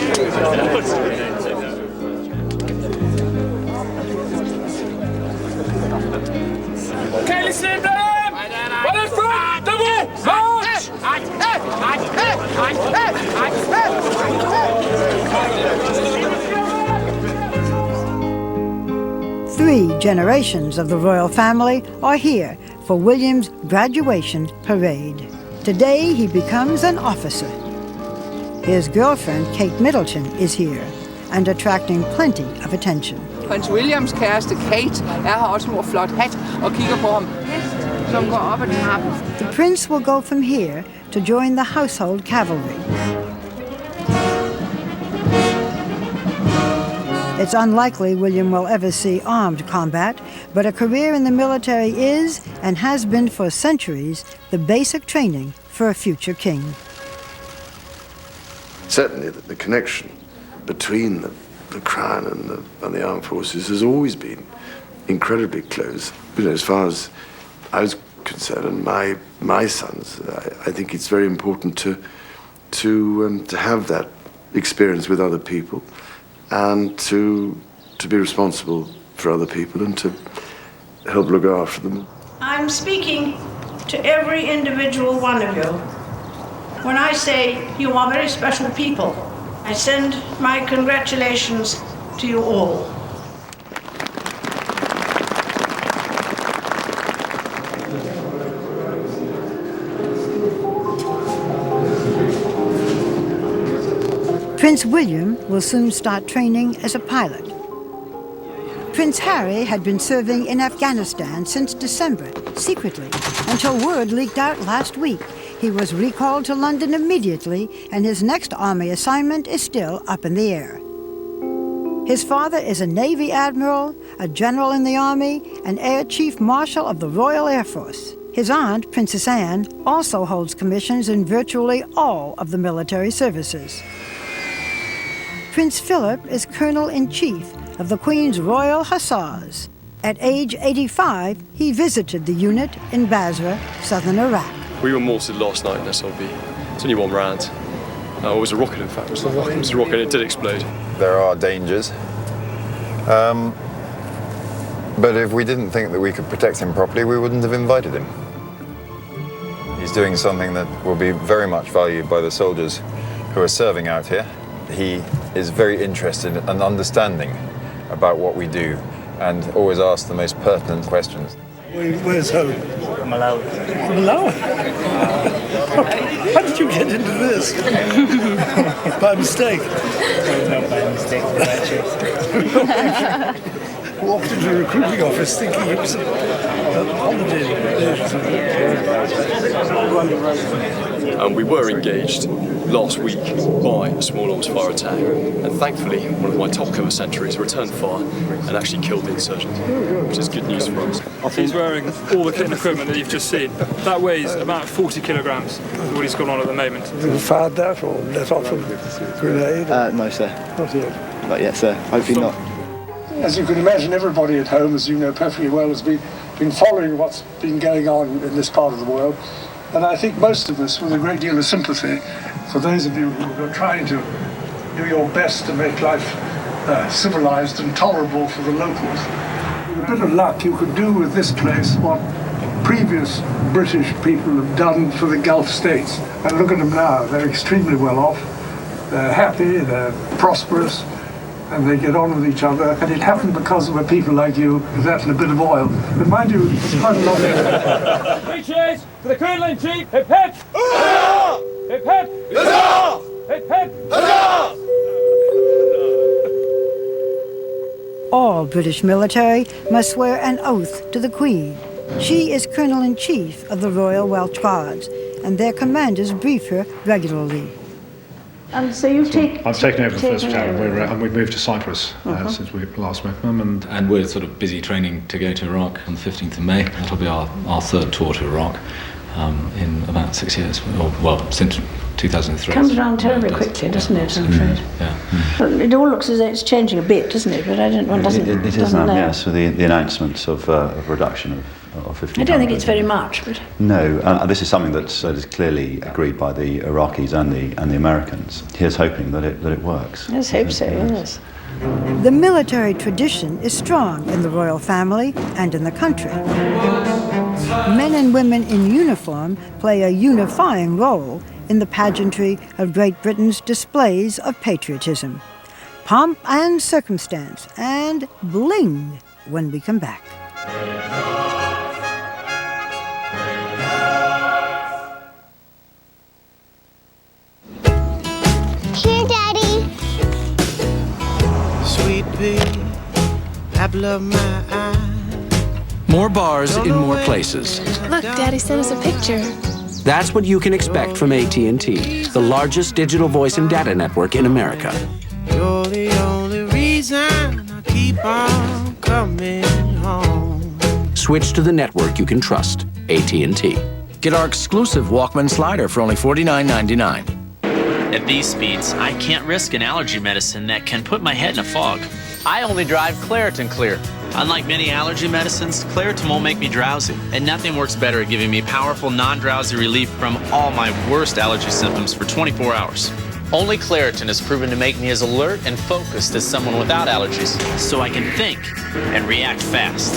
Speaker 6: Okay, listen to them! Well in front! Double! March!
Speaker 11: 3 generations of the royal family are here for William's graduation parade. Today he becomes an officer. His girlfriend, Kate Middleton, is here and attracting plenty of attention.
Speaker 33: Prins Williams kæreste Kate har også en flot hat og kigger på ham, som går op ad trappen.
Speaker 11: The prince will go from here to join the household cavalry. It's unlikely William will ever see armed combat, but a career in the military is, and has been for centuries, the basic training for a future king.
Speaker 1: certainly the connection between the Crown and the armed forces has always been incredibly close. You know, as far as I was concerned, and my sons, I think it's very important to have that experience with other people, and to be responsible for other people and to help look after them.
Speaker 2: I'm speaking to every individual one of you. When I say you are very special people, I send my congratulations to you all.
Speaker 11: Prince William will soon start training as a pilot. Prince Harry had been serving in Afghanistan since December, secretly, until word leaked out last week. He was recalled to London immediately, and his next Army assignment is still up in the air. His father is a Navy Admiral, a General in the Army, and Air Chief Marshal of the Royal Air Force. His aunt, Princess Anne, also holds commissions in virtually all of the military services. Prince Philip is Colonel-in-Chief of the Queen's Royal Hussars. At age 85, he visited the unit in Basra, southern Iraq.
Speaker 5: We were mortared last night in SLB. It's only one round. It was a rocket, in fact. It was a rocket, it did explode.
Speaker 8: There are dangers. But if we didn't think that we could protect him properly, we wouldn't have invited him. He's doing something that will be very much valued by the soldiers who are serving out here. He is very interested and understanding about what we do and always asks the most pertinent questions.
Speaker 9: Where's home? Malawi. Malawi? How did you get into this? By mistake?
Speaker 10: No, by mistake, by choice.
Speaker 9: Walked into the recruiting office thinking it was a holiday.
Speaker 5: And we were engaged last week by a small arms fire attack, and thankfully one of my top cover sentries returned fire and actually killed the insurgents, which is good news for us.
Speaker 12: He's wearing all the kit and equipment that you've just seen. That weighs about 40 kilograms, what he's got on at the moment.
Speaker 9: Have you fired that or let off a grenade?
Speaker 10: No, sir.
Speaker 9: Not yet.
Speaker 10: Not yet, sir. Hopefully not.
Speaker 9: As you can imagine, everybody at home, as you know perfectly well, has been following what's been going on in this part of the world. And I think most of us, with a great deal of sympathy for those of you who are trying to do your best to make life civilized and tolerable for the locals. With a bit of luck, you could do with this place what previous British people have done for the Gulf states. And look at them now. They're extremely well off. They're happy, they're prosperous, and they get on with each other. And it happened because of people like you, that and a bit of oil. But mind you, it's quite a lot of...
Speaker 13: 3 cheers for the Colonel-in-Chief. Hip hip! Huzzah! Hip hip! Huzzah! Hip hip! Huzzah!
Speaker 11: All British military must swear an oath to the Queen. She is Colonel-in-Chief of the Royal Welsh Guards, and their commanders brief her regularly.
Speaker 2: And so you've taken...
Speaker 14: I've taken over the 1st of January, and we've moved to Cyprus since we last met them.
Speaker 15: And we're sort of busy training to go to Iraq on the 15th of May. That'll be our third tour to Iraq in about 6 years, since 2003.
Speaker 2: It comes around terribly quickly, doesn't it, I'm afraid?
Speaker 15: Yeah.
Speaker 2: But it all looks as though it's changing a bit, doesn't it? But one doesn't know.
Speaker 16: It is now, yes, with the announcements of reduction of 1,500.
Speaker 2: I don't think it's very much, but...
Speaker 16: No, this is something that is clearly agreed by the Iraqis and the Americans. Here's hoping that it works.
Speaker 2: Let's hope so, yes.
Speaker 11: The military tradition is strong in the royal family and in the country. Men and women in uniform play a unifying role in the pageantry of Great Britain's displays of patriotism. Pomp and circumstance and bling when we come back.
Speaker 17: Here, Daddy.
Speaker 18: Sweet pea, apple of my eye.
Speaker 25: More bars in more places.
Speaker 17: Look, Daddy sent us a picture.
Speaker 25: That's what you can expect from AT&T, the largest digital voice and data network in America.
Speaker 18: You're the only reason I keep on coming home.
Speaker 25: Switch to the network you can trust, AT&T.
Speaker 34: Get our exclusive Walkman slider for only $49.99.
Speaker 3: At these speeds, I can't risk an allergy medicine that can put my head in a fog. I only drive Claritin Clear. Unlike many allergy medicines, Claritin won't make me drowsy, and nothing works better at giving me powerful, non-drowsy relief from all my worst allergy symptoms for 24 hours. Only Claritin is proven to make me as alert and focused as someone without allergies, so I can think and react fast.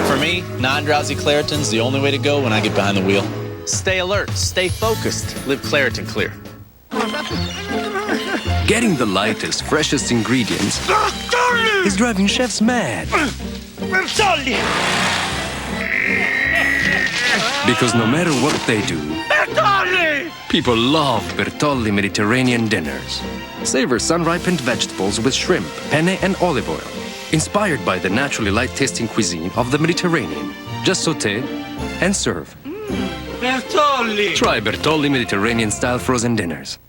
Speaker 3: For me, non-drowsy Claritin's the only way to go when I get behind the wheel. Stay alert, stay focused, live Claritin Clear.
Speaker 4: Getting the lightest, freshest ingredients is driving chefs mad.
Speaker 13: Bertolli!
Speaker 4: Because no matter what they do,
Speaker 13: Bertolli!
Speaker 4: people love Bertolli Mediterranean dinners. Savor sun-ripened vegetables with shrimp, penne, and olive oil. Inspired by the naturally light-tasting cuisine of the Mediterranean. Just saute and serve.
Speaker 13: Bertolli!
Speaker 4: Try Bertolli Mediterranean-style frozen dinners.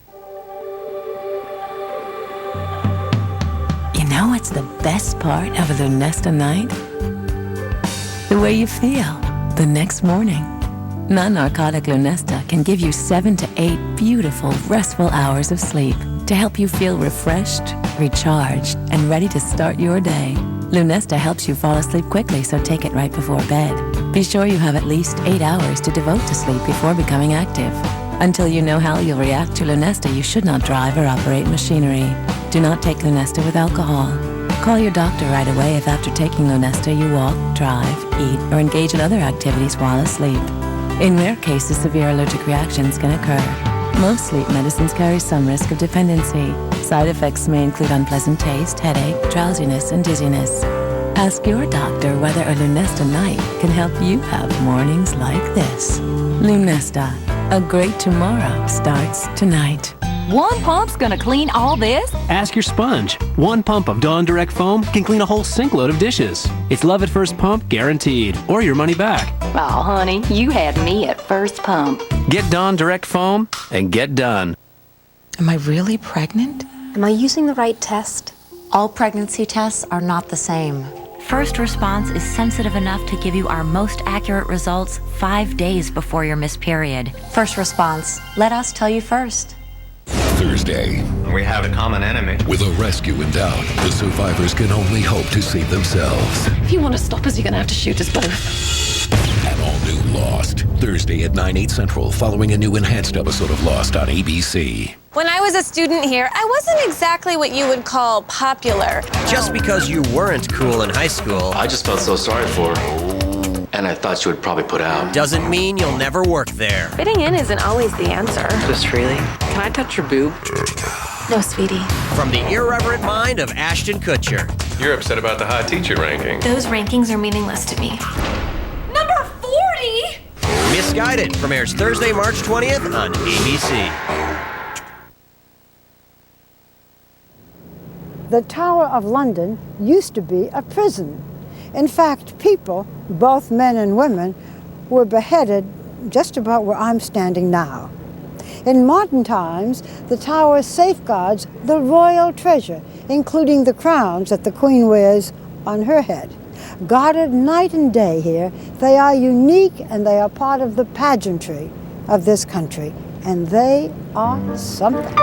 Speaker 7: You know what's the best part of a Lunesta night? The way you feel the next morning. Non-narcotic Lunesta can give you 7 to 8 beautiful, restful hours of sleep to help you feel refreshed, recharged, and ready to start your day. Lunesta helps you fall asleep quickly, so take it right before bed. Be sure you have at least 8 hours to devote to sleep before becoming active. Until you know how you'll react to Lunesta, you should not drive or operate machinery. Do not take Lunesta with alcohol. Call your doctor right away if after taking Lunesta you walk, drive, eat, or engage in other activities while asleep. In rare cases, severe allergic reactions can occur. Most sleep medicines carry some risk of dependency. Side effects may include unpleasant taste, headache, drowsiness, and dizziness. Ask your doctor whether a Lunesta night can help you have mornings like this. Lunesta, a great tomorrow starts tonight.
Speaker 19: One pump's gonna clean all this?
Speaker 20: Ask your sponge. One pump of Dawn Direct Foam can clean a whole sink load of dishes. It's love at first pump guaranteed, or your money back.
Speaker 19: Oh, honey, you had me at first pump.
Speaker 20: Get Dawn Direct Foam and get done.
Speaker 7: Am I really pregnant?
Speaker 21: Am I using the right test? All pregnancy tests are not the same.
Speaker 22: First Response is sensitive enough to give you our most accurate results 5 days before your missed period.
Speaker 21: First Response. Let us tell you first.
Speaker 24: Thursday.
Speaker 8: We have a common enemy.
Speaker 24: With a rescue in doubt, the survivors can only hope to save themselves.
Speaker 21: If you want to stop us, you're going to have to shoot us both.
Speaker 24: An all-new Lost. Thursday at 9/8 Central, following a new enhanced episode of Lost on ABC.
Speaker 23: When I was a student here, I wasn't exactly what you would call popular.
Speaker 26: Just because you weren't cool in high school,
Speaker 27: I just felt so sorry for her. And I thought she would probably put out.
Speaker 26: Doesn't mean you'll never work there.
Speaker 21: Fitting in isn't always the answer.
Speaker 26: Just really?
Speaker 21: Can I touch your boob? No, sweetie.
Speaker 26: From the irreverent mind of Ashton Kutcher.
Speaker 28: You're upset about the high teacher ranking.
Speaker 22: Those rankings are meaningless to me.
Speaker 23: Number 40?
Speaker 26: Misguided premieres Thursday, March 20th on ABC.
Speaker 11: The Tower of London used to be a prison. In fact, people, both men and women, were beheaded just about where I'm standing now. In modern times, the tower safeguards the royal treasure, including the crowns that the Queen wears on her head. Guarded night and day here, they are unique and they are part of the pageantry of this country, and they are something.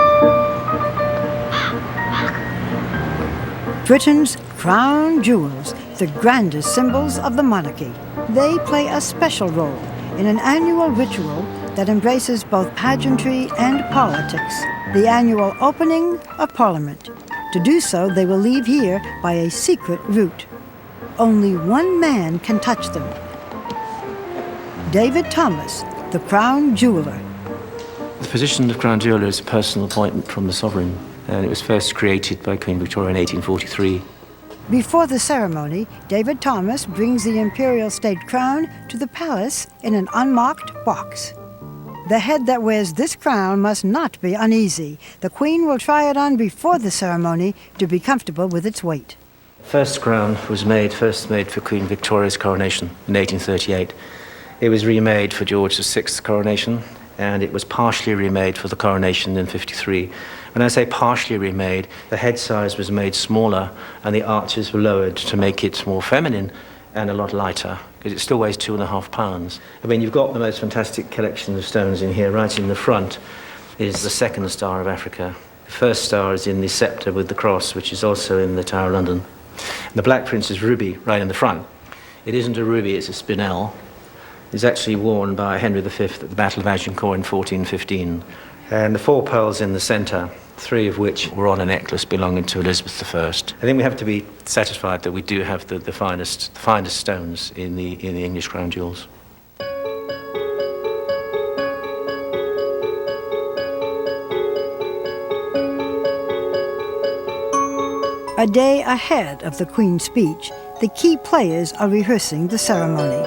Speaker 11: Britain's crown jewels, the grandest symbols of the monarchy. They play a special role in an annual ritual that embraces both pageantry and politics, the annual opening of Parliament. To do so, they will leave here by a secret route. Only one man can touch them. David Thomas, the crown jeweler.
Speaker 29: The position of Crown Jeweller is a personal appointment from the sovereign, and it was first created by Queen Victoria in 1843.
Speaker 11: Before the ceremony, David Thomas brings the imperial state crown to the palace in an unmarked box. The head that wears this crown must not be uneasy. The Queen will try it on before the ceremony to be comfortable with its weight.
Speaker 29: First crown was first made for Queen Victoria's coronation in 1838. It was remade for George VI's coronation, and it was partially remade for the coronation in 53. When I say partially remade, the head size was made smaller and the arches were lowered to make it more feminine and a lot lighter, because it still weighs 2.5 pounds. I mean, you've got the most fantastic collection of stones in here, right in the front. is the second star of Africa. The first star is in the sceptre with the cross, which is also in the Tower of London. And the Black Prince's ruby right in the front. It isn't a ruby, it's a spinel. It's actually worn by Henry V at the Battle of Agincourt in 1415. And the 4 pearls in the centre, 3 of which were on a necklace belonging to Elizabeth I. I think we have to be satisfied that we do have the finest stones in the English crown jewels.
Speaker 11: A day ahead of the Queen's speech, the key players are rehearsing the ceremony.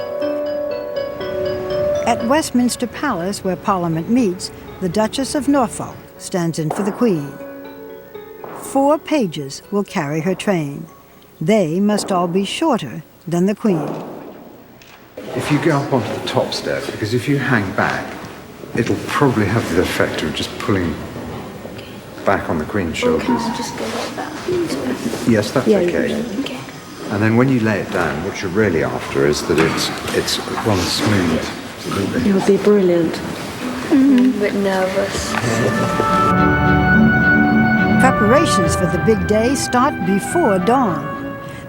Speaker 11: At Westminster Palace, where Parliament meets, the Duchess of Norfolk stands in for the Queen. 4 pages will carry her train. They must all be shorter than the Queen.
Speaker 1: If you go up onto the top step, because if you hang back, it'll probably have the effect of just pulling back on the Queen's shoulders.
Speaker 17: Can I just go like that?
Speaker 1: Yes, that's okay.
Speaker 17: Okay.
Speaker 1: And then when you lay it down, what you're really after is that it's one smooth. Absolutely.
Speaker 17: It would be brilliant. I'm a bit nervous.
Speaker 11: Preparations for the big day start before dawn.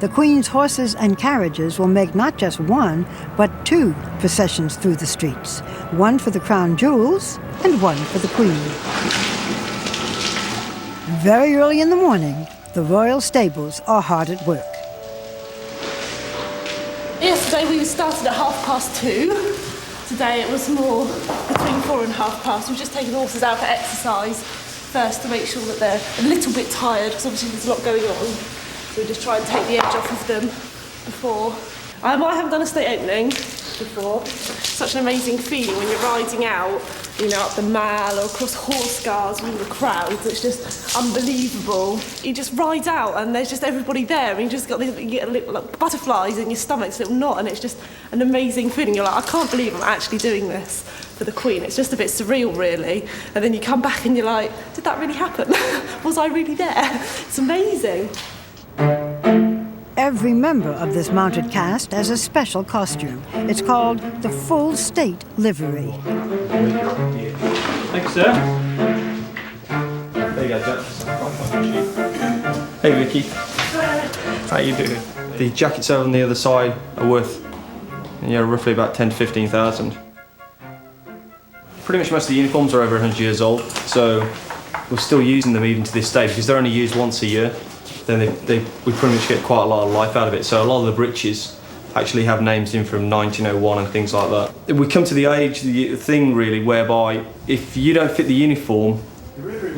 Speaker 11: The Queen's horses and carriages will make not just 1, but 2 processions through the streets. 1 for the crown jewels and 1 for the Queen. Very early in the morning, the royal stables are hard at work.
Speaker 5: Yesterday we started at 2:30. Today it was more between 4 and 2:30. We've just taken the horses out for exercise first to make sure that they're a little bit tired, because obviously there's a lot going on. So we just try and take the edge off of them before. I haven't done a state opening before. Such an amazing feeling when you're riding out, you know, up the Mall or across Horsecars with all the crowds. It's just unbelievable. You just ride out and there's just everybody there, and you just got you get little, like, butterflies in your stomach, this little knot, and it's just an amazing feeling. You're like, I can't believe I'm actually doing this for the Queen. It's just a bit surreal, really. And then you come back and you're like, did that really happen? Was I really there? It's amazing.
Speaker 11: Every member of this mounted cast has a special costume. It's called the full state livery.
Speaker 13: Thanks, sir. There you go, Jack. Hey, Vicky. How you doing? The jackets over on the other side are worth, roughly about 10 to 15,000. Pretty much most of the uniforms are over 100 years old, so we're still using them even to this day because they're only used once a year. Then we pretty much get quite a lot of life out of it. So a lot of the breeches actually have names in from 1901 and things like that. We come to the age, the thing really, whereby if you don't fit the uniform,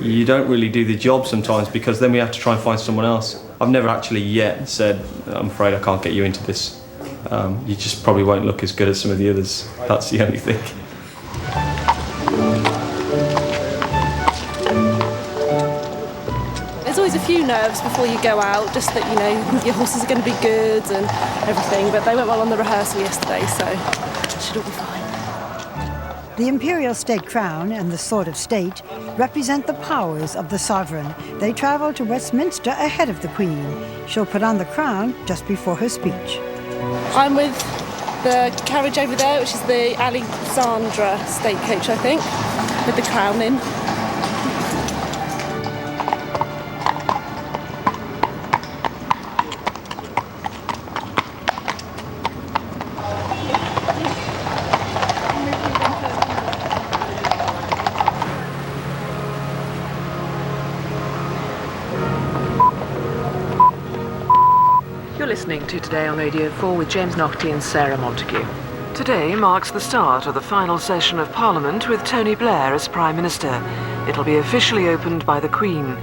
Speaker 13: you don't really do the job sometimes, because then we have to try and find someone else. I've never actually yet said, I'm afraid I can't get you into this. You just probably won't look as good as some of the others. That's the only thing.
Speaker 5: There's always a few nerves before you go out, just that, your horses are going to be good and everything, but they went well on the rehearsal yesterday, so it should all be fine.
Speaker 11: The imperial state crown and the sword of state represent the powers of the sovereign. They travel to Westminster ahead of the Queen. She'll put on the crown just before her speech.
Speaker 5: I'm with the carriage over there, which is the Alexandra state coach, I think, with the crown in.
Speaker 6: Listening to Today on Radio 4 with James Naughtie and Sarah Montague. Today marks the start of the final session of Parliament with Tony Blair as Prime Minister. It'll be officially opened by the Queen.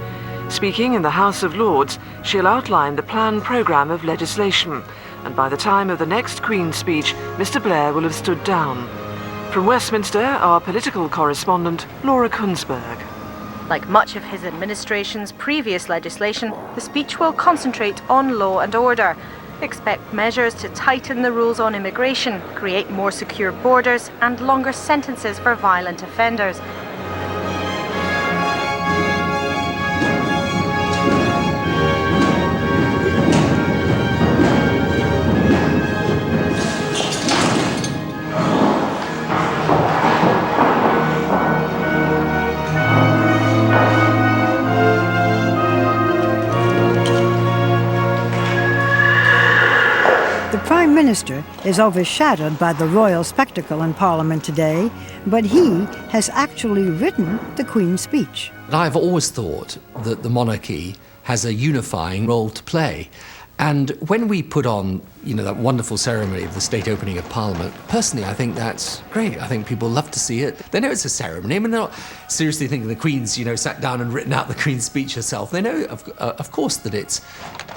Speaker 6: Speaking in the House of Lords, she'll outline the planned programme of legislation, and by the time of the next Queen's speech, Mr. Blair will have stood down. From Westminster, our political correspondent, Laura Kunsberg.
Speaker 9: Like much of his administration's previous legislation, the speech will concentrate on law and order. Expect measures to tighten the rules on immigration, create more secure borders, and longer sentences for violent offenders.
Speaker 11: Prime Minister is overshadowed by the royal spectacle in Parliament today, but he has actually written the Queen's speech.
Speaker 2: I've always thought that the monarchy has a unifying role to play. And when we put on, that wonderful ceremony of the state opening of Parliament, personally, I think that's great. I think people love to see it. They know it's a ceremony. I mean, they're not seriously thinking the Queen's, sat down and written out the Queen's speech herself. They know, of course, that it's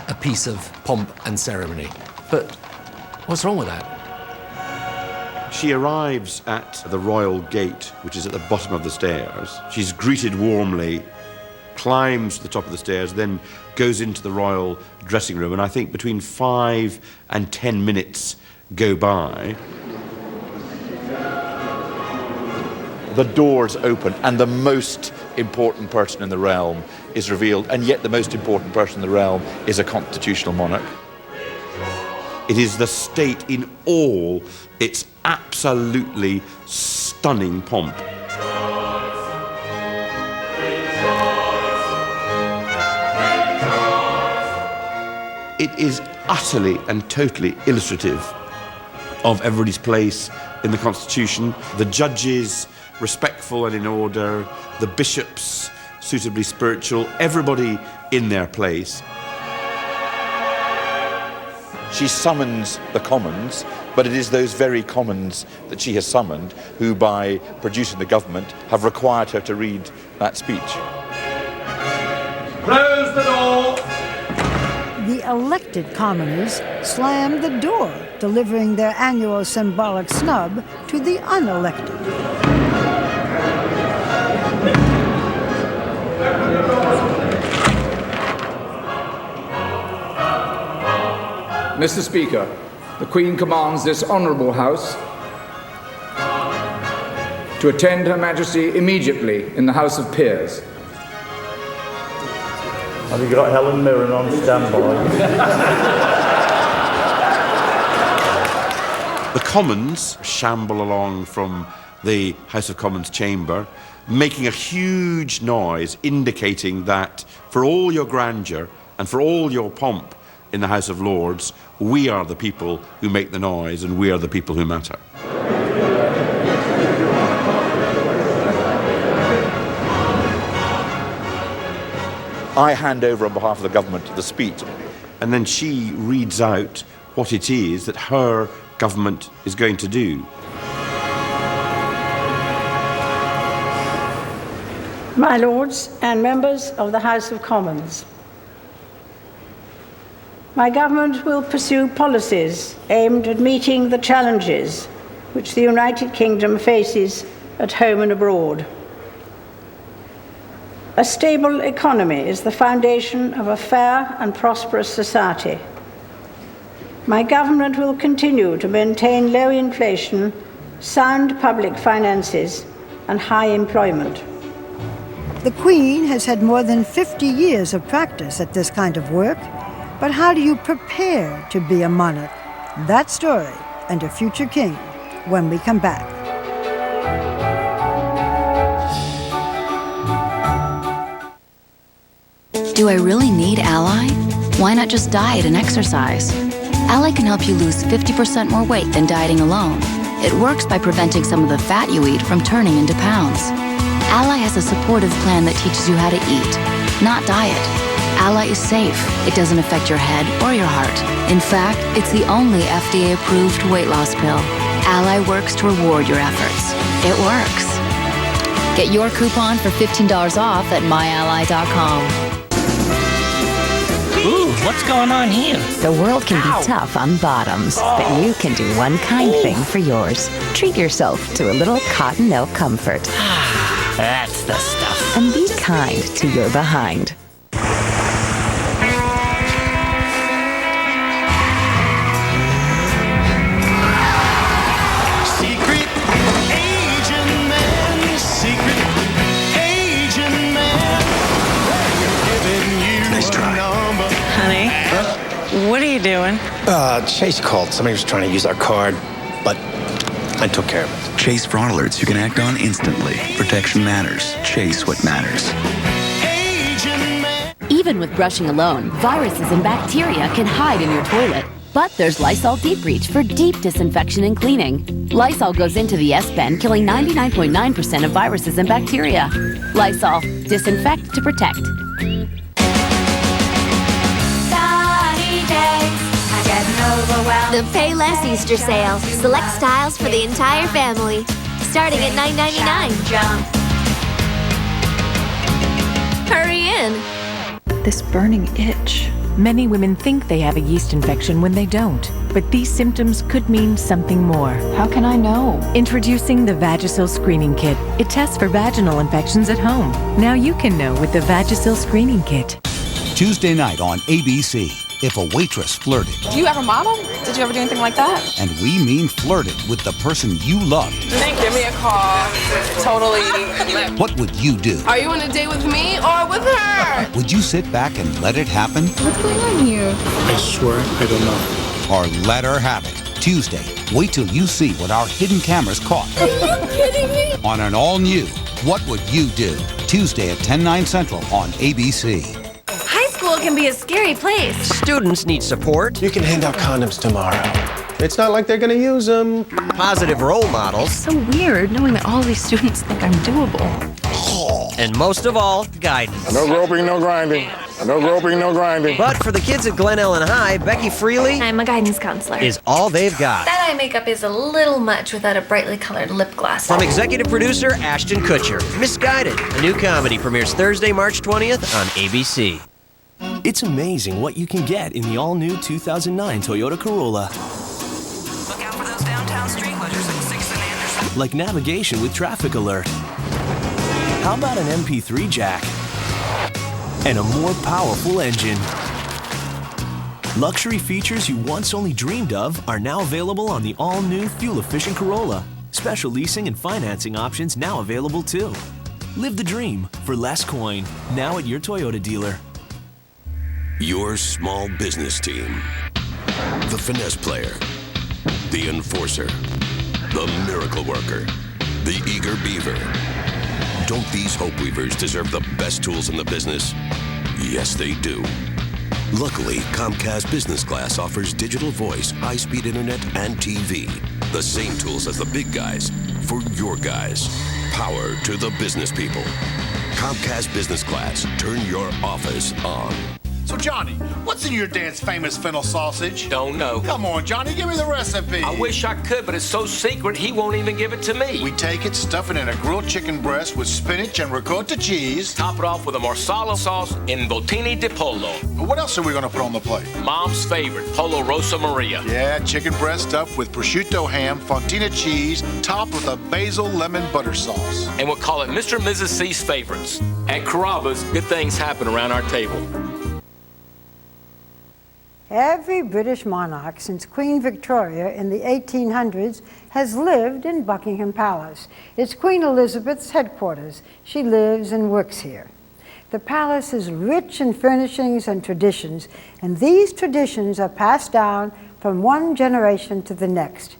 Speaker 2: a piece of pomp and ceremony. But what's wrong with that?
Speaker 3: She arrives at the royal gate, which is at the bottom of the stairs. She's greeted warmly, climbs to the top of the stairs, then goes into the royal dressing room, and I think between 5 and 10 minutes go by.
Speaker 10: The doors open, and the most important person in the realm is revealed, and yet the most important person in the realm is a constitutional monarch.
Speaker 3: It is the state in all its absolutely stunning pomp. It is utterly and totally illustrative of everybody's place in the Constitution. The judges, respectful and in order. The bishops, suitably spiritual. Everybody in their place.
Speaker 10: She summons the Commons, but it is those very Commons that she has summoned who, by producing the government, have required her to read that speech.
Speaker 3: Close the door!
Speaker 11: The elected commoners slammed the door, delivering their annual symbolic snub to the unelected.
Speaker 12: Mr. Speaker, the Queen commands this honourable House to attend Her Majesty immediately in the House of Peers.
Speaker 14: Have you got Helen Mirren on standby?
Speaker 3: The Commons shamble along from the House of Commons chamber, making a huge noise, indicating that for all your grandeur and for all your pomp in the House of Lords, we are the people who make the noise and we are the people who matter.
Speaker 10: I hand over on behalf of the government the speech.
Speaker 3: And then she reads out what it is that her government is going to do.
Speaker 15: My Lords and members of the House of Commons, my government will pursue policies aimed at meeting the challenges which the United Kingdom faces at home and abroad. A stable economy is the foundation of a fair and prosperous society. My government will continue to maintain low inflation, sound public finances, and high employment.
Speaker 11: The Queen has had more than 50 years of practice at this kind of work, but how do you prepare to be a monarch? That story and a future king when we come back.
Speaker 22: Do I really need Ally? Why not just diet and exercise? Ally can help you lose 50% more weight than dieting alone. It works by preventing some of the fat you eat from turning into pounds. Ally has a supportive plan that teaches you how to eat, not diet. Ally is safe. It doesn't affect your head or your heart. In fact, it's the only FDA-approved weight loss pill. Ally works to reward your efforts. It works. Get your coupon for $15 off at myally.com.
Speaker 16: Ooh, what's going on here?
Speaker 18: The world can be tough on bottoms, but you can do one kind thing for yours. Treat yourself to a little Cottonelle comfort.
Speaker 16: That's the stuff.
Speaker 18: And be kind to your behind.
Speaker 25: What are you doing?
Speaker 30: Chase called. Somebody was trying to use our card, but I took care of it.
Speaker 31: Chase fraud alerts you can act on instantly. Protection matters. Chase what matters.
Speaker 22: Even with brushing alone, viruses and bacteria can hide in your toilet.
Speaker 18: But there's Lysol Deep Reach for deep disinfection and cleaning. Lysol goes into the S-bend, killing 99.9% of viruses and bacteria. Lysol. Disinfect to protect.
Speaker 17: The Payless Easter Sale. Select styles for the entire family. Starting at $9.99. Hurry in.
Speaker 4: This burning itch. Many women think they have a yeast infection when they don't, but these symptoms could mean something more. How can I know? Introducing the Vagisil Screening Kit. It tests for vaginal infections at home. Now you can know with the Vagisil Screening Kit.
Speaker 7: Tuesday night on ABC. If a waitress flirted,
Speaker 8: Do you ever model? Did you ever do anything like that?
Speaker 7: and we mean flirted, with the person you loved,
Speaker 8: Then give me a call. Totally.
Speaker 7: what would you do?
Speaker 8: Are you on a date with me or with her?
Speaker 7: Would you sit back and let it happen?
Speaker 8: What's going on here?
Speaker 7: I swear I don't know. Or let her have it. Tuesday, wait till you see what our hidden cameras caught.
Speaker 8: Are you kidding me?
Speaker 7: On an all-new What Would You Do? Tuesday at 10/9 Central on ABC.
Speaker 17: High school can be a scary place.
Speaker 26: Students need support.
Speaker 30: You can hand out condoms tomorrow. It's not like they're gonna use them.
Speaker 26: Positive role models.
Speaker 4: So weird knowing that all these students think I'm doable.
Speaker 26: And most of all, guidance.
Speaker 19: No groping, no grinding. No groping, no grinding.
Speaker 26: But for the kids at Glen Ellen High, Becky Freely
Speaker 17: I'm a guidance counselor.
Speaker 26: is all they've got.
Speaker 17: That eye makeup is a little much without a brightly colored lip gloss.
Speaker 26: From executive producer Ashton Kutcher, Misguided, a new comedy premieres Thursday, March 20th on ABC.
Speaker 20: It's amazing what you can get in the all-new 2009 Toyota Corolla.
Speaker 6: Look out for those downtown street letters at 6th and Anderson.
Speaker 20: Like navigation with traffic alert. How about an MP3 jack? And a more powerful engine. Luxury features you once only dreamed of are now available on the all-new fuel-efficient Corolla. Special leasing and financing options now available too. Live the dream for less coin, now at your Toyota dealer.
Speaker 21: Your small business team. The finesse player. The enforcer. The miracle worker. The eager beaver. Don't these hope weavers deserve the best tools in the business? Yes, they do. Luckily, Comcast Business Class offers digital voice, high-speed internet, and TV. The same tools as the big guys for your guys. Power to the business people. Comcast Business Class. Turn your office on.
Speaker 23: So, Johnny, what's in your dad's famous fennel sausage?
Speaker 24: Don't know.
Speaker 23: Come on, Johnny, give me the recipe.
Speaker 24: I wish I could, but it's so secret, he won't even give it to me.
Speaker 23: We take it, stuff it in a grilled chicken breast with spinach and ricotta cheese.
Speaker 24: Top it off with a marsala sauce and botini di pollo.
Speaker 23: What else are we going to put on the plate?
Speaker 24: Mom's favorite, Polo Rosa Maria.
Speaker 23: Yeah, chicken breast stuffed with prosciutto ham, fontina cheese, topped with a basil lemon butter sauce.
Speaker 24: And we'll call it Mr. and Mrs. C's favorites. At Carrabba's, good things happen around our table.
Speaker 11: Every British monarch since Queen Victoria in the 1800s has lived in Buckingham Palace. It's Queen Elizabeth's headquarters. She lives and works here. The palace is rich in furnishings and traditions, and these traditions are passed down from one generation to the next.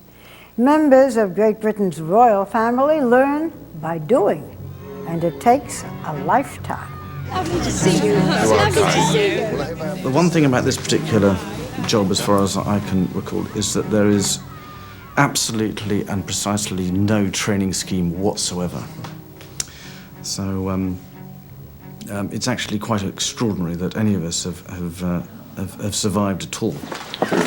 Speaker 11: Members of Great Britain's royal family learn by doing, and it takes a lifetime.
Speaker 25: Lovely to see you. It's lovely to see you.
Speaker 27: The one thing about this particular job, as far as I can recall, is that there is absolutely and precisely no training scheme whatsoever. So it's actually quite extraordinary that any of us have survived at all.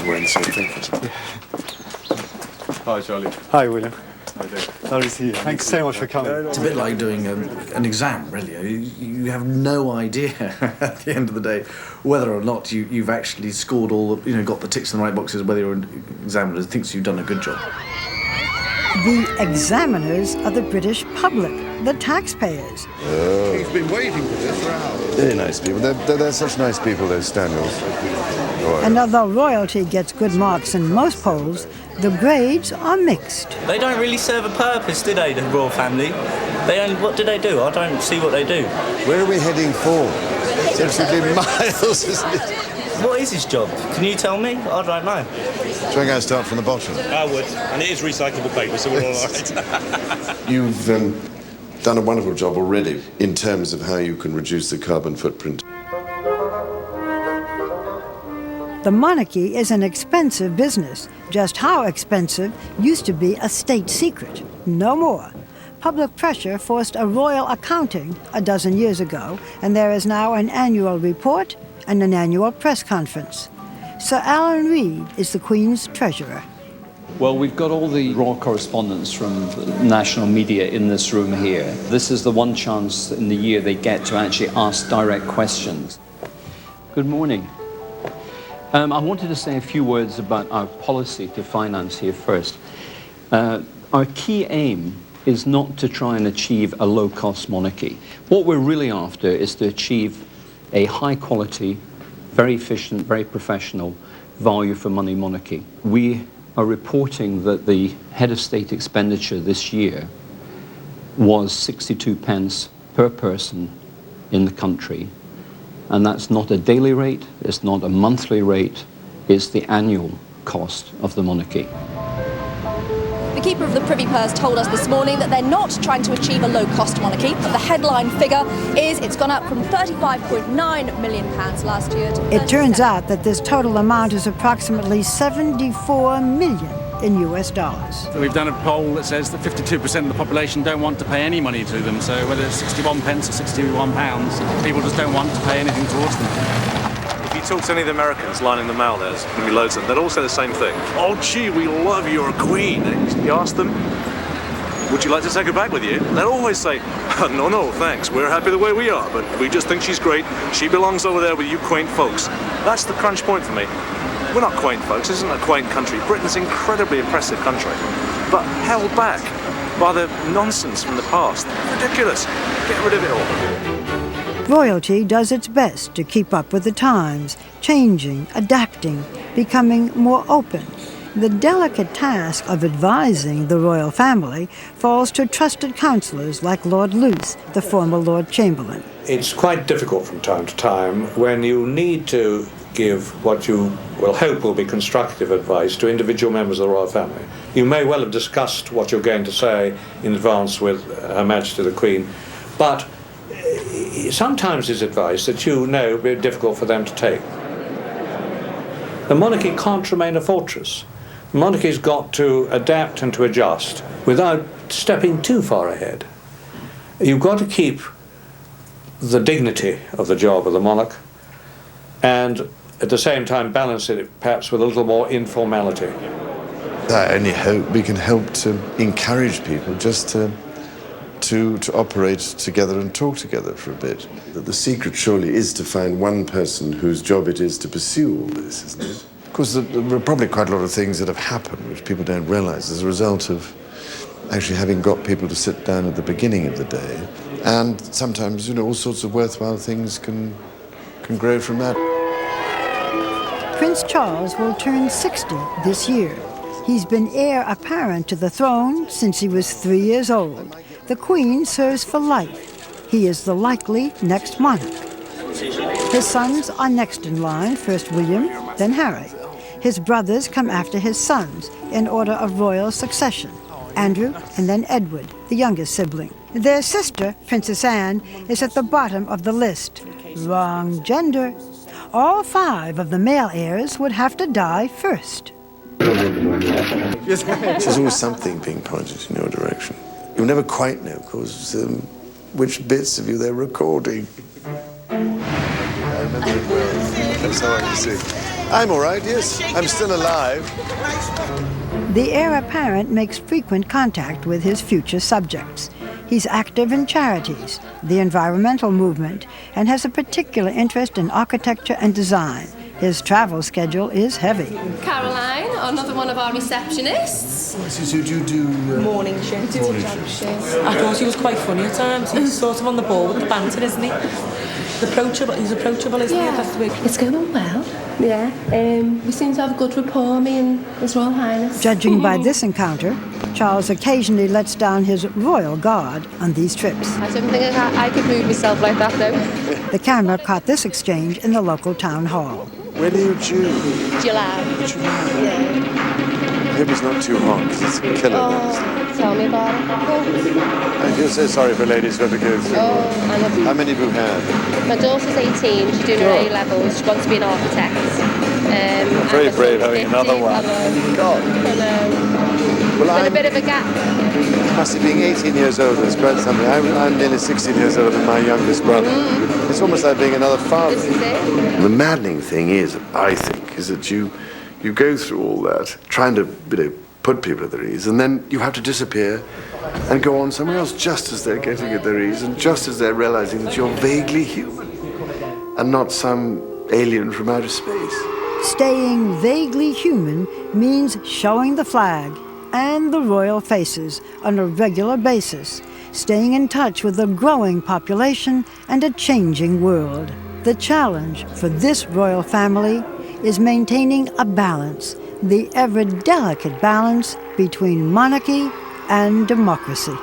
Speaker 19: Wearing the same thing for us.
Speaker 28: Hi, Charlie.
Speaker 29: Hi, William.
Speaker 28: How you doing?
Speaker 29: Lovely to see you. Thanks so much for coming.
Speaker 27: It's a bit like doing an exam, really. You have no idea at the end of the day whether or not you've actually scored all, got the ticks in the right boxes, whether your examiner thinks you've done a good job.
Speaker 11: The examiners are the British public, the taxpayers.
Speaker 19: He's been waiting for this for hours. They're nice people. They're such nice people, those Stanholes.
Speaker 11: And although royalty gets good marks in most polls, the grades are mixed.
Speaker 30: They don't really serve a purpose, do they, the royal family? What do they do? I don't see what they do.
Speaker 19: Where are we heading for? It's absolutely miles, isn't it?
Speaker 30: What is his job? Can you tell me? I don't know.
Speaker 19: Shall I go start from the bottom?
Speaker 30: I would. And it is recyclable paper, so we're all right.
Speaker 19: You've done a wonderful job already in terms of how you can reduce the carbon footprint.
Speaker 11: The monarchy is an expensive business. Just how expensive used to be a state secret. No more. Public pressure forced a royal accounting a dozen years ago, and there is now an annual report and an annual press conference. Sir Alan Reid is the Queen's treasurer.
Speaker 1: Well, we've got all the royal correspondents from the national media in this room here. This is the one chance in the year they get to actually ask direct questions. Good morning. I wanted to say a few words about our policy to finance here first. Our key aim is not to try and achieve a low-cost monarchy. What we're really after is to achieve a high-quality, very efficient, very professional value-for-money monarchy. We are reporting that the head of state expenditure this year was 62 pence per person in the country. And that's not a daily rate, it's not a monthly rate, it's the annual cost of the monarchy.
Speaker 2: The Keeper of the Privy Purse told us this morning that they're not trying to achieve a low-cost monarchy, but the headline figure is it's gone up from £35.9 million last year to
Speaker 11: It turns out that this total amount is approximately 74 million in US dollars.
Speaker 3: So we've done a poll that says that 52% of the population don't want to pay any money to them, so whether it's 61 pence or 61 pounds, people just don't want to pay anything towards them.
Speaker 5: If you talk to any of the Americans lining the mall, there's going to be loads of them. They'll all say the same thing. Oh, gee, we love your queen. You ask them, would you like to take her back with you? They'll always say, no, no, thanks. We're happy the way we are, but we just think she's great. She belongs over there with you quaint folks. That's the crunch point for me. We're not quaint folks. This isn't a quaint country. Britain's an incredibly oppressive country, but held back by the nonsense from the past. Ridiculous. Get rid of it all.
Speaker 11: Royalty does its best to keep up with the times, changing, adapting, becoming more open. The delicate task of advising the royal family falls to trusted counselors like Lord Luce, the former Lord Chamberlain.
Speaker 9: It's quite difficult from time to time when you need to give what you will hope will be constructive advice to individual members of the royal family. You may well have discussed what you're going to say in advance with Her Majesty the Queen, but sometimes it's advice that you know will be difficult for them to take. The monarchy can't remain a fortress. The monarchy's got to adapt and to adjust without stepping too far ahead. You've got to keep the dignity of the job of the monarch and at the same time balance it perhaps with a little more informality.
Speaker 19: I only hope we can help to encourage people just to operate together and talk together for a bit. The secret surely is to find one person whose job it is to pursue all this, isn't it? Of course, there are probably quite a lot of things that have happened which people don't realise as a result of actually having got people to sit down at the beginning of the day. And sometimes, you know, all sorts of worthwhile things can grow from that.
Speaker 11: Prince Charles will turn 60 this year. He's been heir apparent to the throne since he was 3 years old. The Queen serves for life. He is the likely next monarch. His sons are next in line, first William, then Harry. His brothers come after his sons in order of royal succession. Andrew and then Edward, the youngest sibling. Their sister, Princess Anne, is at the bottom of the list. Wrong gender. All 5 of the male heirs would have to die first.
Speaker 19: There's always something being pointed in your direction. You'll never quite know, of course, which bits of you they're recording. I remember it well. That's how I can see. I'm all right, yes. I'm still alive.
Speaker 11: The heir apparent makes frequent contact with his future subjects. He's active in charities, the environmental movement, and has a particular interest in architecture and design. His travel schedule is heavy.
Speaker 8: Caroline, another one of our receptionists.
Speaker 19: So do you do...
Speaker 8: morning shift.
Speaker 19: Morning shift.
Speaker 10: I thought he was quite funny at times. He's sort of on the ball with the banter, isn't he? Approachable. He's approachable, isn't he? That's the way.
Speaker 8: It's going well. Yeah. We seem to have a good rapport, me and His Royal Highness.
Speaker 11: Judging by this encounter, Charles occasionally lets down his royal guard on these trips.
Speaker 8: I don't think I could move myself like that, though.
Speaker 11: The camera caught this exchange in the local town hall.
Speaker 19: When are you due?
Speaker 8: July. Yeah.
Speaker 19: I hope it's not too hot, because it's a killer.
Speaker 8: Tell me about it.
Speaker 19: I feel so sorry for ladies who have to go through. How many have you had?
Speaker 8: My daughter's 18, she's doing her A-levels, she wants to be an architect.
Speaker 19: Very brave having another one.
Speaker 25: Well, a bit of a gap.
Speaker 19: Must have been 18 years old. It's quite something. I'm nearly 16 years older than my youngest brother. It's almost like being another father.
Speaker 25: This is it.
Speaker 19: The maddening thing is, I think, is that you go through all that, trying to put people at their ease, and then you have to disappear and go on somewhere else just as they're getting at their ease and just as they're realizing that you're vaguely human and not some alien from outer space.
Speaker 11: Staying vaguely human means showing the flag and the royal faces on a regular basis, staying in touch with a growing population and a changing world. The challenge for this royal family is maintaining a balance, the ever delicate balance between monarchy and democracy.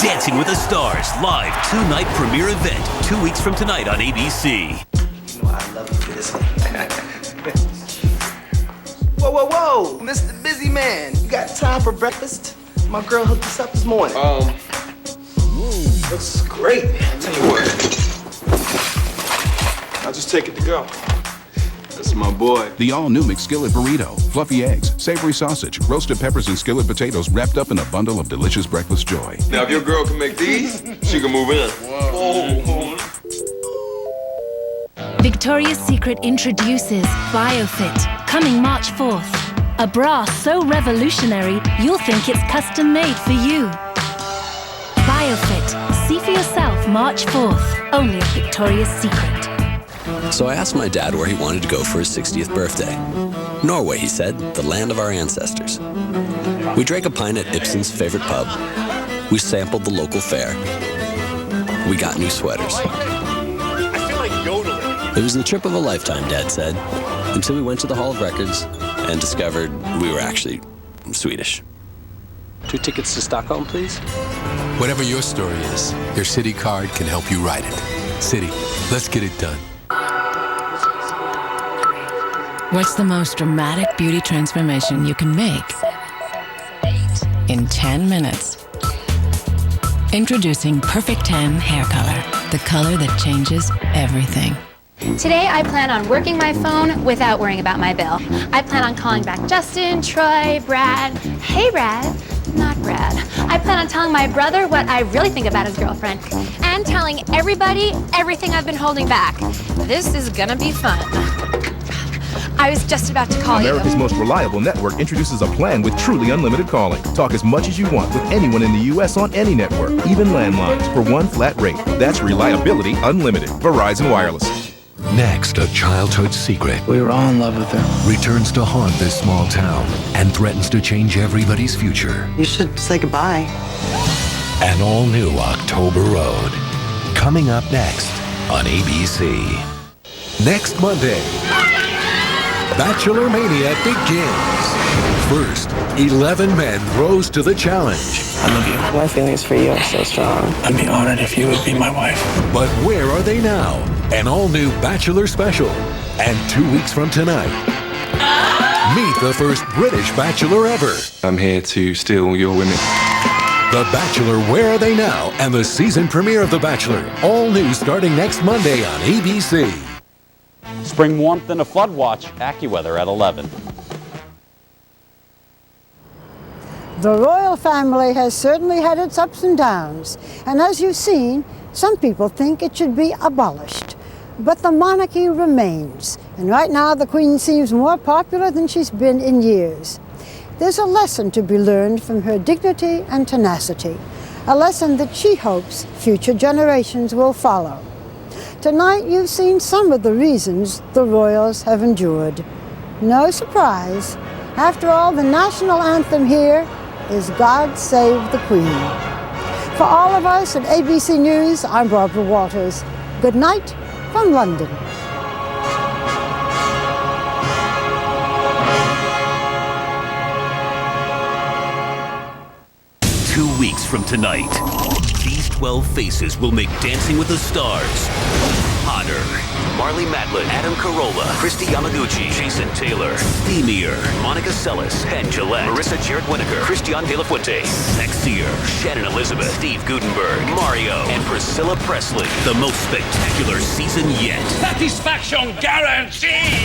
Speaker 20: Dancing with the Stars, live two-night premiere event, 2 weeks from tonight on ABC.
Speaker 4: You know I love you for this. Whoa, Mr. Busy Man, you got time for breakfast? My girl hooked us up this morning. Looks great. I'll tell you what. I'll just take it to go. That's my boy.
Speaker 7: The all-new McSkillet Burrito. Fluffy eggs, savory sausage, roasted peppers, and skillet potatoes wrapped up in a bundle of delicious breakfast joy.
Speaker 4: Now, if your girl can make these, she can move in. Whoa.
Speaker 12: Victoria's Secret introduces BioFit, coming March 4th. A bra so revolutionary, you'll think it's custom made for you. BioFit. See for yourself March 4th, only at Victoria's Secret.
Speaker 13: So I asked my dad where he wanted to go for his 60th birthday. Norway, he said, the land of our ancestors. We drank a pint at Ibsen's favorite pub. We sampled the local fare. We got new sweaters.
Speaker 4: I feel like yodeling.
Speaker 13: It was the trip of a lifetime, Dad said, until we went to the Hall of Records and discovered we were actually Swedish. 2 tickets to Stockholm, please.
Speaker 14: Whatever your story is, your Citi card can help you write it. Citi, let's get it done.
Speaker 15: What's the most dramatic beauty transformation you can make in 10 minutes? Introducing Perfect 10 hair color, the color that changes everything.
Speaker 25: Today, I plan on working my phone without worrying about my bill. I plan on calling back Justin, Troy, Brad. Hey, Brad. Not Brad. I plan on telling my brother what I really think about his girlfriend and telling everybody everything I've been holding back. This is gonna be fun. I was just about to call
Speaker 16: America's most reliable network introduces a plan with truly unlimited calling. Talk as much as you want with anyone in the U.S. on any network, even landlines, for one flat rate. That's reliability unlimited. Verizon Wireless.
Speaker 14: Next, a childhood secret.
Speaker 17: We were all in love with her.
Speaker 14: Returns to haunt this small town and threatens to change everybody's future.
Speaker 17: You should say goodbye.
Speaker 14: An all-new October Road. Coming up next on ABC. Next Monday, Bachelor Mania begins. First, 11 men rose to the challenge.
Speaker 17: I love you. My feelings for you are so strong. I'd be honored if you would be my wife.
Speaker 14: But where are they now? An all-new Bachelor special. And 2 weeks from tonight, meet the first British Bachelor ever.
Speaker 18: I'm here to steal your women.
Speaker 14: The Bachelor, Where Are They Now? And the season premiere of The Bachelor. All new starting next Monday on ABC.
Speaker 22: Spring warmth and a flood watch. AccuWeather at 11.
Speaker 11: The royal family has certainly had its ups and downs, and as you've seen, some people think it should be abolished. But the monarchy remains, and right now the Queen seems more popular than she's been in years. There's a lesson to be learned from her dignity and tenacity, a lesson that she hopes future generations will follow. Tonight you've seen some of the reasons the royals have endured. No surprise. After all, the national anthem here is God Save the Queen. For all of us at ABC News, I'm Barbara Walters. Good night from London.
Speaker 1: 2 weeks from tonight, these 12 faces will make Dancing with the Stars hotter. Marley Matlin, Adam Carolla, Christy Yamaguchi, Jason Taylor, steamier. Monica Seles, Penn Jillette, Marissa Jared Winokur, Christian De La Fuente, sexier. Shannon Elizabeth, Steve Gutenberg, Mario, and Priscilla Presley. The most spectacular season yet.
Speaker 6: Satisfaction guaranteed!